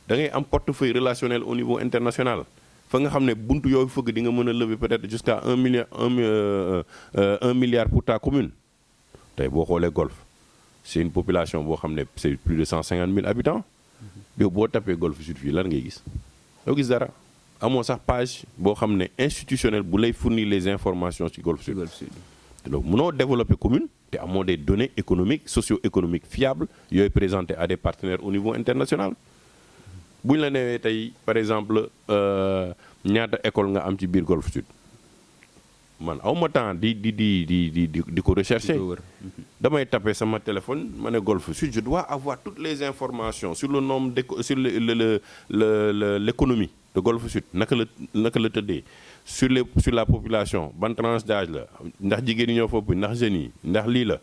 da ngay am portefeuille relationnel au niveau international fa nga xam ne buntu yooyu fëgg di nga mën a lever peut-être jusqu'à 1 milliard pour ta commune tey boo xoolee Golf c'est une population boo xam ne c'est plus de 150 000 habitants yow boo tapee Golf Sud fii lan ngay gis doo gis dara amoo sax page boo xam ne institutionnel bu lay fournir les informations ci Golf Sud donc mënoo développer commune te amoo des données économiques socio-économiques fiables yooyu présentées à des partenaires au niveau international bu ñu la newee tey par exemple ñaata école nga am ci biir Golf Sud man awma temps di ko rechercher damay taper sama téléphone ma ne Golf Sud je dois avoir toutes les informations sur le nombre sur l'économie de Golf Sud naka la tëddee sur la population ban tranche d'âge la ndax jigéen ñi ñoo fopp ndax jeunes yi ndax lii la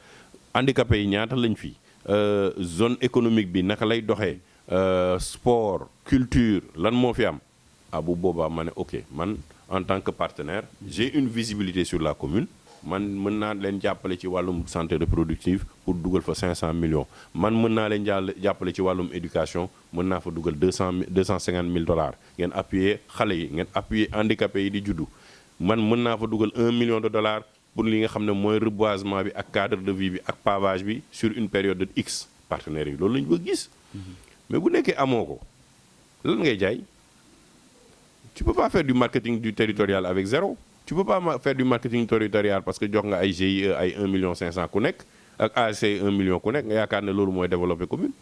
handicapés yi ñaata lañ fi zone économique bi naka lay doxee sport culture lan moo fi am bu boobaa ma ne ok man en tant que partenaire j'ai une visibilité sur la commune man mën naa leen jàppale ci wàllum santé reproductive pour dugal fa 500 millions man mën naa leen jàppale ci wàllum éducation mën naa fa dugal $250,000 ngeen appuyer xale yi ngeen appuyer handicapés yi di juddu man mën naa fa dugal $1 million pour li nga xam ne mooy reboisement bi ak cadre de vie bi ak pavage bi sur une période de X partenaires yi loolu lañu bëgg gis mais bu nekkee amoo ko lan ngay jaay tu peux pas faire du marketing du territorial avec zéro tu peux pas faire du marketing territorial parce que jox nga ay GIE ay 1,5 million ku nekk ak ASC 1 million ku nekk nga yaakaar ne loolu mooy développer commune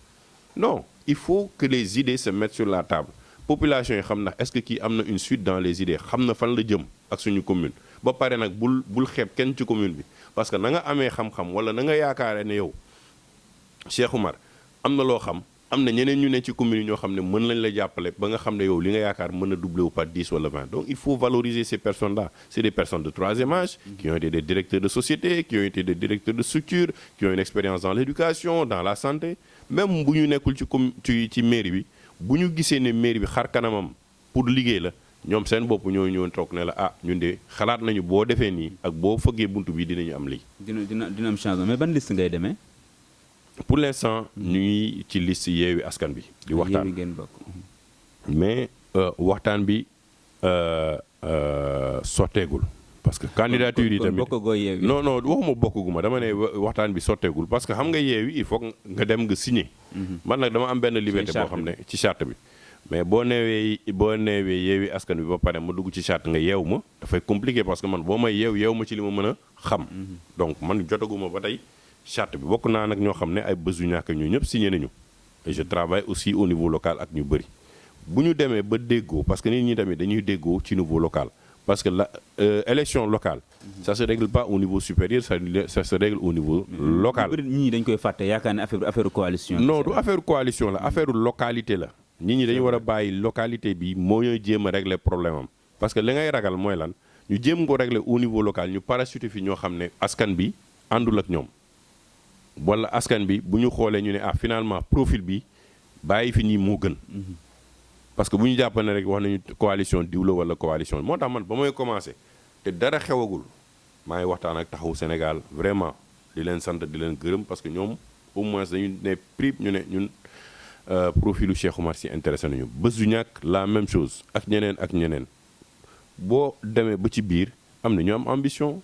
non il faut que les idées se mettent sur la table population yi xam na est-ce que kii am na une suite dans les idées xam na fan la jëm ak suñu commune ba pare nag bul xeeb kenn ci commune bi parce que na nga amee xam-xam wala na nga yaakaare ne yow Cheikh Oumar am na loo xam am na ñeneen ñu ne ci commune yi ñoo xam ne mën lañ la jàppale ba nga xam ne yow li nga yaakaar mën na doubler wu par 10 wala 20 donc il faut valoriser ces personnes-là c'est des personnes de troisième âge qui ont été des directeurs de société qui ont été des directeurs de structure qui ont une expérience dans l'éducation dans la santé même bu ñu nekkul ci mairie bi bu ñu gisee ne mairie bi xar kanamam pour liggéey la ñoom seen bopp ñoo ñëwoon toog ne la ñun de xalaat nañu boo defee nii ak boo fëggee buntu bi dinañu am lii. dina am changement mais ban liste ngay demee. pour l'instant ñu ngi ci liste Yewwi Askan bi di waxtaan ngeen bokk. mais waxtaan bi sotteegul parce que candidature yi tamit non waxuma bokkuguma dama ne waxtaan bi sotteegul parce que xam nga Yewwi il faut nga dem nga signer man nag dama am benn liberté boo xam ne ci charte bi mais boo neewee Yewwi Askan bi ba pare ma dugg ci charte nga yeew ma dafay compliqué parce que man boo may yeew ma ci li ma mën a xam donc man jotaguma ba tey charte bi bokk naa nag ñoo xam ne ay bés yu ñàkk ñu ñëpp signé nañu et je travaille aussi au niveau local ak ñu bëri bu ñu demee ba déggoo parce que nit ñi tamit dañuy déggoo ci niveau local parce que la élection locale ça se règle pas au niveau supérieur ça se règle au niveau local. nit ñi dañ koy fàtte yaakaar ne affaire coalition. non du affaire coalition la affaire localité la nit ñi dañu war a bàyyi localité bi moo ñooy jéem a régler problème am parce que li ngay ragal mooy lan ñu jéem ko régler au niveau local ñu parachuter fi ñoo xam ne askan bi àndul ak ñoom. wala askan bi bu ñu xoolee ñu ne finalement profil bi bàyyi fi ñii moo gën parce que bu ñu jàpp ne rek wax nañu coalition diw la wala coalition moo tax man ba may commencé te dara xewagul maa ngi waxtaan ak Taxawu Sénégal vraiment di leen sant di leen gërëm parce que ñoom au moins dañu ne prix ñu ne ñun profilu Cheikh Oumar Sy intéressé nañu bés du ñàkk la même chose ak ñeneen boo demee ba ci biir am na ñu am ambition.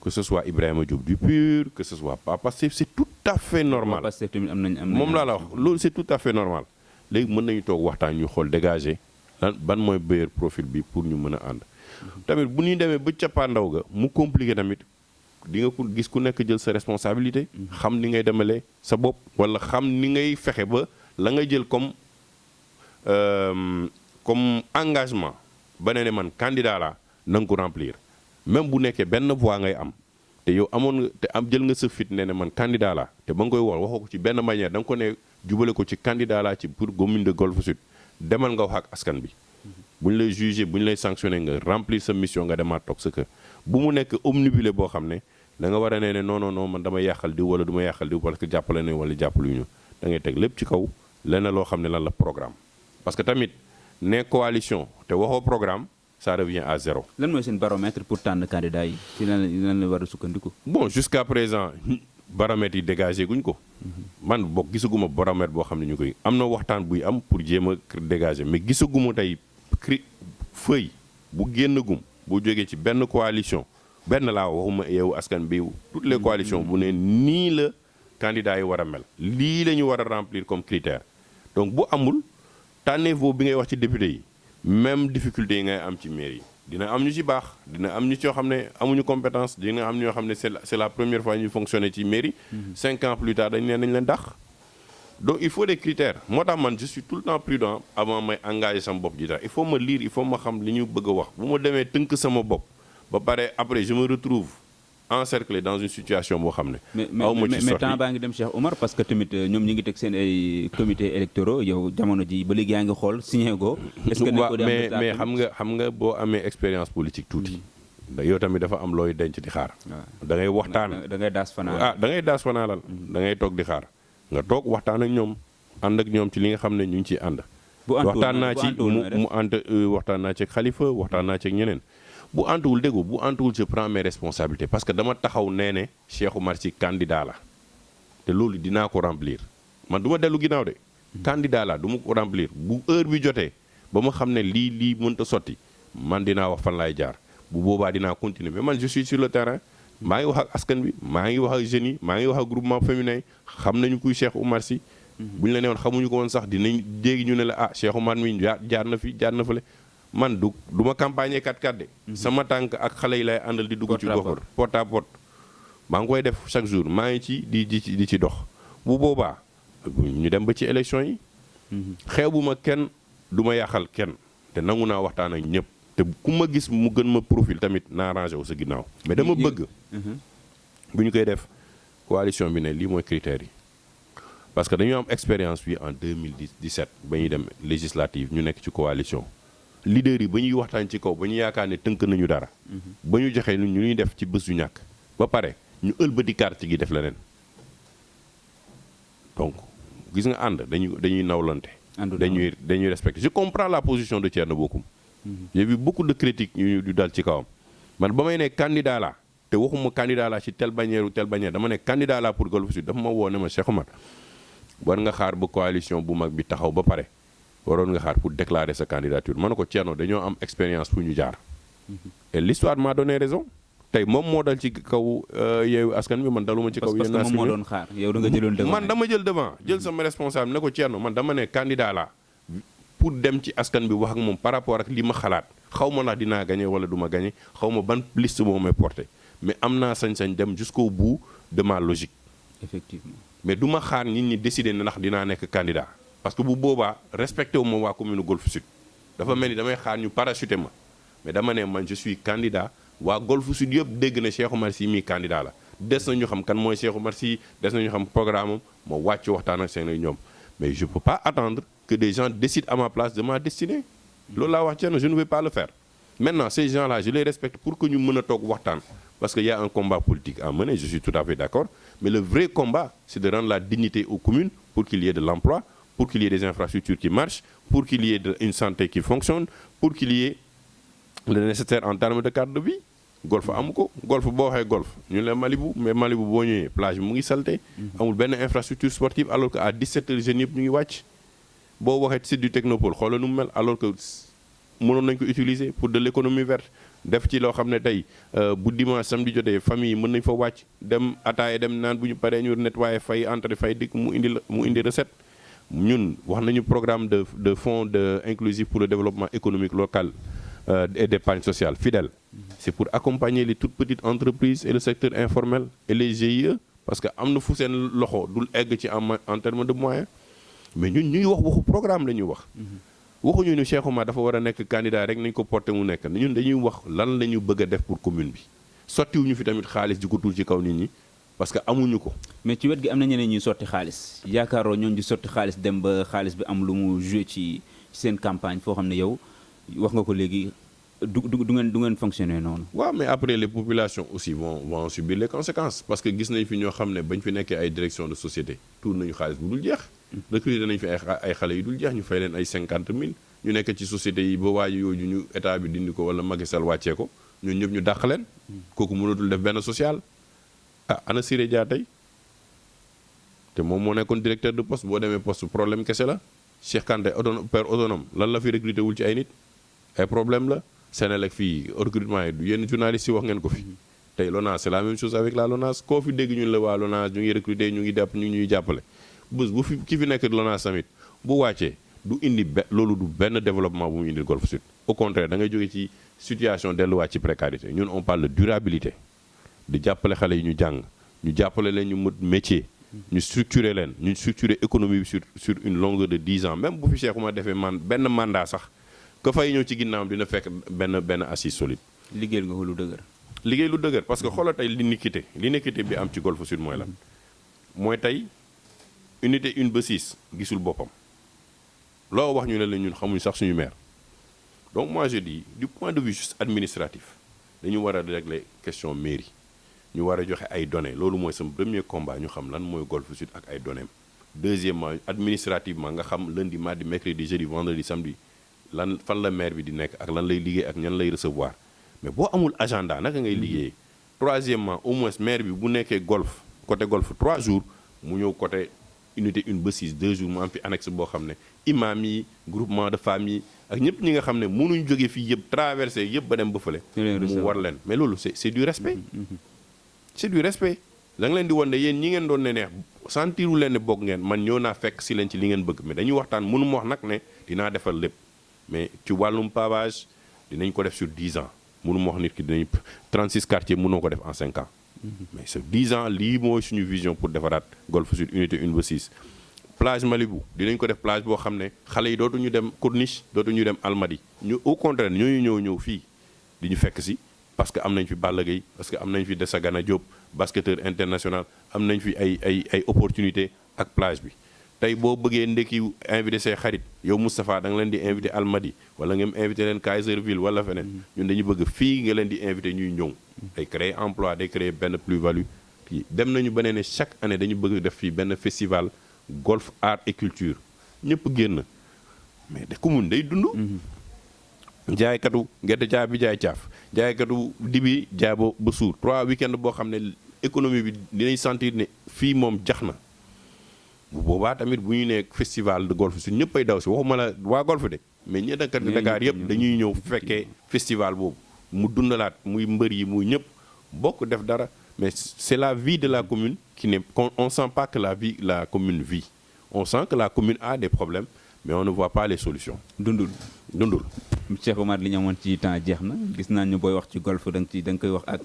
Que ce soit Ibrahima Diop du PUR que ce soit Pastef c'est tout à fait normal. Pastef tamit am nañ moom laa la wax loolu c'est tout à fait normal léegi mën nañu toog waxtaan ñu xool dégager ban mooy meilleur profil bi pour ñu mën a ànd. tamit bu ñuy demee ba cappaandaw ga mu compliqué tamit di nga ko gis ku nekk jël sa responsabilité. xam ni ngay demalee sa bopp wala xam ni ngay fexe ba la nga jël comme engagement ba ne man candidat la na nga ko remplir. même bu nekkee benn voix ngay am te yow jël nga sa fit ne man candidat la te ba nga koy waxoo ko ci benn manière da nga ko ne jubale ko ci candidat la ci pour commune de Golf Sud demal nga wax ak askan bi. bu ñu lay jugé bu ñu lay sanctionné nga remplir sa mission nga demaat toog sa kër bu mu nekk omnibulé boo xam ne da nga war a ne non man damay yàqal diw wala du ma yàqal diw parce que jàppale ne wala jàppaluñu da ngay teg lépp ci kaw leneen loo xam ne lan la programme. parce que tamit ne coalition te waxoo programme. Ça revient à zéro. lan mooy seen baromètre pour tànn candidat yi ci lan la war a sukkandiku. bon jusqu'à présent baromètre yi dégagé guñ ko. man bokk gisaguma baromètre boo xam ne ñu koy am na waxtaan buy am pour jéem a dégager mais gisaguma tey feuille bu génn gum bu jógee ci benn coalition benn laa waxuma Yewwi Askan Wi toutes les coalitions bu ne nii la candidat yi war a mel. lii la ñu war a remplir comme critère donc bu amul tànneefoo bi ngay wax ci député yi. même difficulté yi ngay am ci mairie dina am ñu ci baax dina am ñu ci yoo xam ne amuñu compétence dina am ñoo xam ne c'est la première fois ñu fonctionner ci mairie. 5 ans plus tard dañ leen dàq. donc il faut des critères moo tax man je suis tout le temps prudent avant may engager sama bopp ji tax il faut ma lire il faut ma xam li ñu bëgg a wax bu ma demee tënk sama bopp ba pare après je me retrouve encerclé dans une situation boo xam ne. mais temps baa ngi dem Cheikh Oumar parce que tamit ñoom ñi ngi teg seen ay comités électoraux yow jamono ji ba léegi yaa ngi xool signé go. est-ce que mais xam nga boo amee expérience politique tuuti. yow tamit dafa am looy denc di xaar. da ngay waxtaan da ngay daas fanaan da ngay daas fanaanal da ngay toog di xaar nga toog waxtaan ak ñoom ànd ak ñoom ci li nga xam ne ñu ngi ciy ànd. waxtaan naa ci waxtaan naa ci ak Khalifa waxtaan naa ci ak ñeneen. bu antuwul déggu bu antuwul je prends mes responsabilités parce que dama taxaw nee Cheikh Oumar Sy candidat la te loolu dinaa ko remplir man du ma dellu ginnaaw de. candidat la du ma ko remplir bu heure bi jotee ba ma xam ne lii mënta sotti man dinaa wax fan laay jaar bu boobaa dinaa continuer mais man je suis sur le terrain maa ngi wax ak askan bi maa ngi wax ak jeunes yi maa ngi wax ak groupement féminin xam nañu kuy Cheikh Oumar Sy. bu ñu la nee woon xamuñu ko woon sax dinañ dégg ñu ne la Cheikh Oumar mi jaar na fi jaar na fële. man du ma campagne 4-4 de. sama tànk ak xale yi lay àndal di dugg ci gox porte à porte maa ngi koy def chaque jour maa ngi ci di ci dox bu boobaa ñu dem ba ci élection yi. xeebu ma kenn du ma yàqal kenn te nangu naa waxtaan ak ñëpp te ku ma gis mu gën ma profil tamit naa rangé wu sa ginnaaw. mais dama bëgg. bu ñu koy def coalition bi ne lii mooy critères yi parce que dañu am expérience bi en 2017 ba ñuy dem législative ñu nekk ci coalition. leader yi ba ñuy waxtaan ci kaw ba ñu yaakaar ne tënk nañu dara. ba ñu joxe ñu ñuy def ci bés yu ñàkk. ba pare ñu ëlbati carte gi def leneen donc gis nga ànd dañuy nawlante. dañuy respecter je comprends la position de Thierno Bocoum. j'ai vu beaucoup de critiques yu dal ci kawam man ba may ne candidat la te waxuma candidat la ci telle bannière ou telle bannière dama ne candidat la pour Golf Sud dafa ma woo ne ma Cheikh Oumar war nga xaar ba coalition bu mag bi taxaw ba pare. waroon nga xaar pour déclarer sa candidature ma ne ko Thierno dañoo am expérience fu ñu jaar. et l'histoire m'a donné raison tey moom moo dal ci kaw Yewwi Askan Wi man daluma ci kaw. parce que moom moo doon xaar yow da nga jëloon devant. man dama jël devant jël sama responsable ne ko Thierno man dama ne candidat la pour dem ci askan bi wax ak moom par rapport ak li ma xalaat xaw ma ndax dinaa gagné wala du ma gagné xaw ma ban liste moo may porté mais am naa sañ-sañ dem jusqu'au bout de ma logique. effectivement mais du ma xaar nit ñi décider ne ndax dinaa nekk candidat. parce que bu boobaa respecté wu ma waa commune Golf Sud dafa mel ni damay xaar ñu parachuté ma mais dama ne man je suis candidat waa Golf Sud yëpp dégg na Cheikh Oumar Sy mii candidat la des na ñu xam kan mooy Cheikh Oumar Sy des na ñu xam programme am ma wàcc waxtaan ak seen ñoom mais je peux pas attendre que des gens décident à ma place de ma destinée. loolu laa wax je ne vais pas le faire. maintenant ces gens-là je les respecte pour que ñu mën a toog waxtaan parce que y a un combat politique à mener je suis tout à fait d'accord mais le vrai combat c'est de rendre la dignité aux communes pour qu'il y ait de l'emploi pour qu'il y ait des infrastructures qui marchent, pour qu'il y ait une santé qui fonctionne, pour qu'il y ait le nécessaire en termes de cadre de vie. golf amu ko golf boo waxee golf ñu ne Malibu mais Malibu boo ñëwee plage bi mu ngi salté amul benn infrastructure sportive alors que à 17h jeunes yëpp ñu ngi wàcc boo waxee site du Technopole xoolal nu mu mel alors que mënoon nañ ko utiliser pour de l'économie verte def ci loo xam ne tey bu dimanche samedi jotee famille yi mën nañ fa wàcc dem ataaye dem naan bu ñu paree ñu nettoyer fay entrée fay dikk mu indi recette ñun wax nañu programme de fonds de inclusif pour le développement économique local et d'épargne sociale Fidèle. C'est pour accompagner les toutes petites entreprises et le secteur informel et les GIE parce que am na fu seen loxo dul egg ci en termes de moyens mais ñun ñuy wax waxu programme la ñuy wax. waxuñu ni Cheikh Oumar dafa war a nekk candidat rek nañ ko porté mu nekk ñun dañuy wax lan la ñu bëgg a def pour commune bi sottiwuñu fi tamit xaalis di ko tuur ci kaw nit ñi parce que amuñu ko. mais ci wet gi am na ñeneen ñuy sotti xaalis yaakaaroo ñooñu di sotti xaalis dem ba xaalis bi am lu mu joué ci seen campagne foo xam ne yow wax nga ko léegi du ngeen fonctionner noonu. waaw mais après les populations aussi vont subir les conséquences parce que gis nañ fi ñoo xam ne bañ fi nekkee ay direction de société tuur nañu xaalis bu dul jeex. recruter nañ fi ay xale yu dul jeex ñu fay leen ay 50 000 ñu nekk ci société yi ba waaji yooyu ñu état bi dindi ko wala Macky Sall wàccee ko ñun ñëpp ñu dàq leen. kooku mënatul def benn social. ana Siré Dia tey te moom moo nekkoon directeur de poste boo demee poste problème kese la Cheikh Kanté père autonome lan la fi recruter wul ci ay nit ay problème la Sénélec fii recrutement yi yenn journalistes yi wax ngeen ko fi tey LONASE c'est la même chose avec la LONASE koo fi dégg ñun la waa LONASE ñu ngi recruter ñu ngi def ñu ngi ñuy jàppale bés bu fi ki fi nekk LONASE tamit bu wàccee du indi loolu du benn développement bu mu indi Golf Sud au contraire da ngay jóge ci situation delluwaat ci précarité ñun on parle de durabilité di jàppale xale yi ñu jàng ñu jàppale leen ñu mët métier ñu structurer leen ñu structurer économie bi sur une longueur de 10 ans même bu fi Cheikh Oumar defee benn mandat sax ka fay ñëw ci ginnaawam dina fekk benn assise solide. liggéey nga ko lu dëgër. liggéey lu dëgër parce que xoolal tey l'iniquité bi am ci Golf Sud mooy lan mooy tey unité 1 ba 6 gisul boppam loo wax ñu ne la ñun xamuñ sax suñu maire donc moi je dis du point de vue juste administratif dañu war a régler question mairie. ñu war a joxe ay données loolu mooy sama premier combat ñu xam lan mooy Golf Sud ak ay données deuxièmement administrativement nga xam lundi mardi mercredi jeudi vendredi samedi lan fan la maire bi di nekk ak lan lay liggéey ak ñan lay recevoir mais boo amul agenda naka ngay liggéeyee. troisièmement au moins maire bi bu nekkee golf côté golf 3 jours mu ñëw côté unité 1 ba 6 2 jours mu am fi annexe boo xam ne imam yi groupement de famille ak ñëpp ñi nga xam ne mënuñ jóge fii yëpp traversé yëpp ba dem ba fële. mu war leen mais loolu c'est du respect. c'est du respect da nga leen di won ne yéen ñi ngeen doon ne neex sentiru leen ne bokk ngeen man ñëw naa fekk si leen ci li ngeen bëgg mais dañuy waxtaan mënu ma wax nag ne dinaa defal lépp mais ci wàllum pavage dinañ ko def sur 10 ans mënu ma wax nit ki dinañ 36 quartiers mënoo ko def en 5 ans mais sur 10 ans lii mooy suñu vision pour defaraat Golf Sud unité 1 ba 6 plage Malibu dinañ ko def plage boo xam ne xale yi dootuñu dem Corniche dootuñu dem Almadies ñu au contraire ñëw fii di ñu fekk si parce que am nañ fi Balla Gaye parce que am nañ fi Desagana Diop basketteur international am nañ fi ay opportunité ak plage bi tey boo bëggee ndekki invité say xarit yow Moustapha da nga leen di invité Almadies wala ngeen invité leen Kaiserville wala feneen ñun dañu bëgg fii nga leen di invité ñuy ñëw day créer emploi day créer benn plus-value dem nañu beneen ne chaque année dañu bëgg def fii benn festival golf art et culture ñëpp génn mais de commune day dund jaaykatu gerte caaf bi jaay caaf jaaykatu dibi jaay ba suur 3 week-end boo xam ne économie bi dinañ sentir ne fii moom jax na bu boobaa tamit bu ñu nee festival de golf su ñëpp ay daw si waxuma la waa golf de mais ñi dëkk Dakar yëpp dañuy ñëw fekkee festival boobu mu dundalaat muy mbër yi muy ñëpp bokk def dara mais c'est la vie de la commune qui n'est on sent pas que la commune vit on sent que la commune a des problèmes mais on ne voit pas les solutions. dundul. Cheikh Oumar li ñu amoon ci temps jeex na gis naa ñu booy wax ci golf da nga koy wax ak.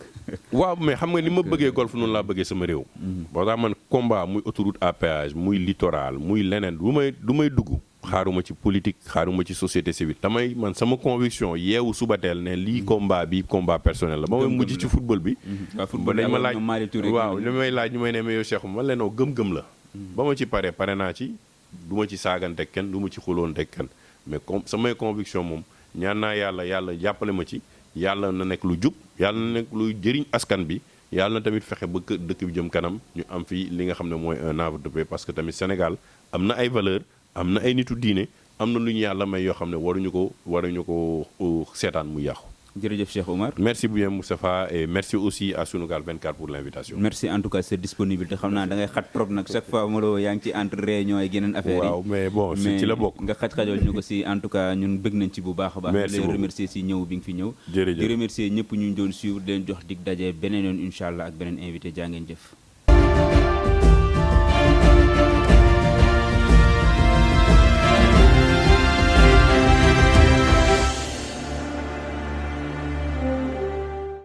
waaw mais xam nga ni ma bëggee golf noonu laa bëggee sama réew. boo tax man combat muy autoroute à péage muy littoral muy leneen du may dugg. xaaruma ci politique xaaruma ci société civile damay man sama conviction yeewu subateel ne lii combat bi combat personnel la. ba may mujj ci football bi. ba dañ ma laaj waaw li may laaj ñu may ne mais yow Cheikh man lenoo gëm-gëm la. ba ma ci pare naa ci. du ma ci saagante kenn du ma ci xuloonte kenn mais samay conviction moom ñaan naa yàlla jàppale ma ci yàlla na nekk lu jub yàlla na nekk lu jëriñ askan bi yàlla na tamit fexe ba dëkk bi jëm kanam ñu am fii li nga xam ne mooy un havre de paix parce que tamit Sénégal am na ay valeur am na ay nitu diine am na lu ñu yàlla may yoo xam ne waruñu ko seetaan mu yàqu. jërëjëf Cheikh Oumar. merci bien Moustapha et merci aussi à Sunugal 24 pour l'invitation. merci en tout cas c'est disponibilité xam naa da ngay xat trop nag chaque fois Modou yaa ngi ci entre réunion yi geneen affaire yi. waaw mais bon ci la bokk. nga xaj-xajal ñu ko si en tout cas ñun bëgg nañ ci bu baax a baax. merci beaucoup leen remercier si ñëw bi nga fi ñëw. jërëjëf di remercier ñëpp ñu doon suivre di leen jox dig daje beneen yoon incha allah ak beneen invité jaa ngeen jëf.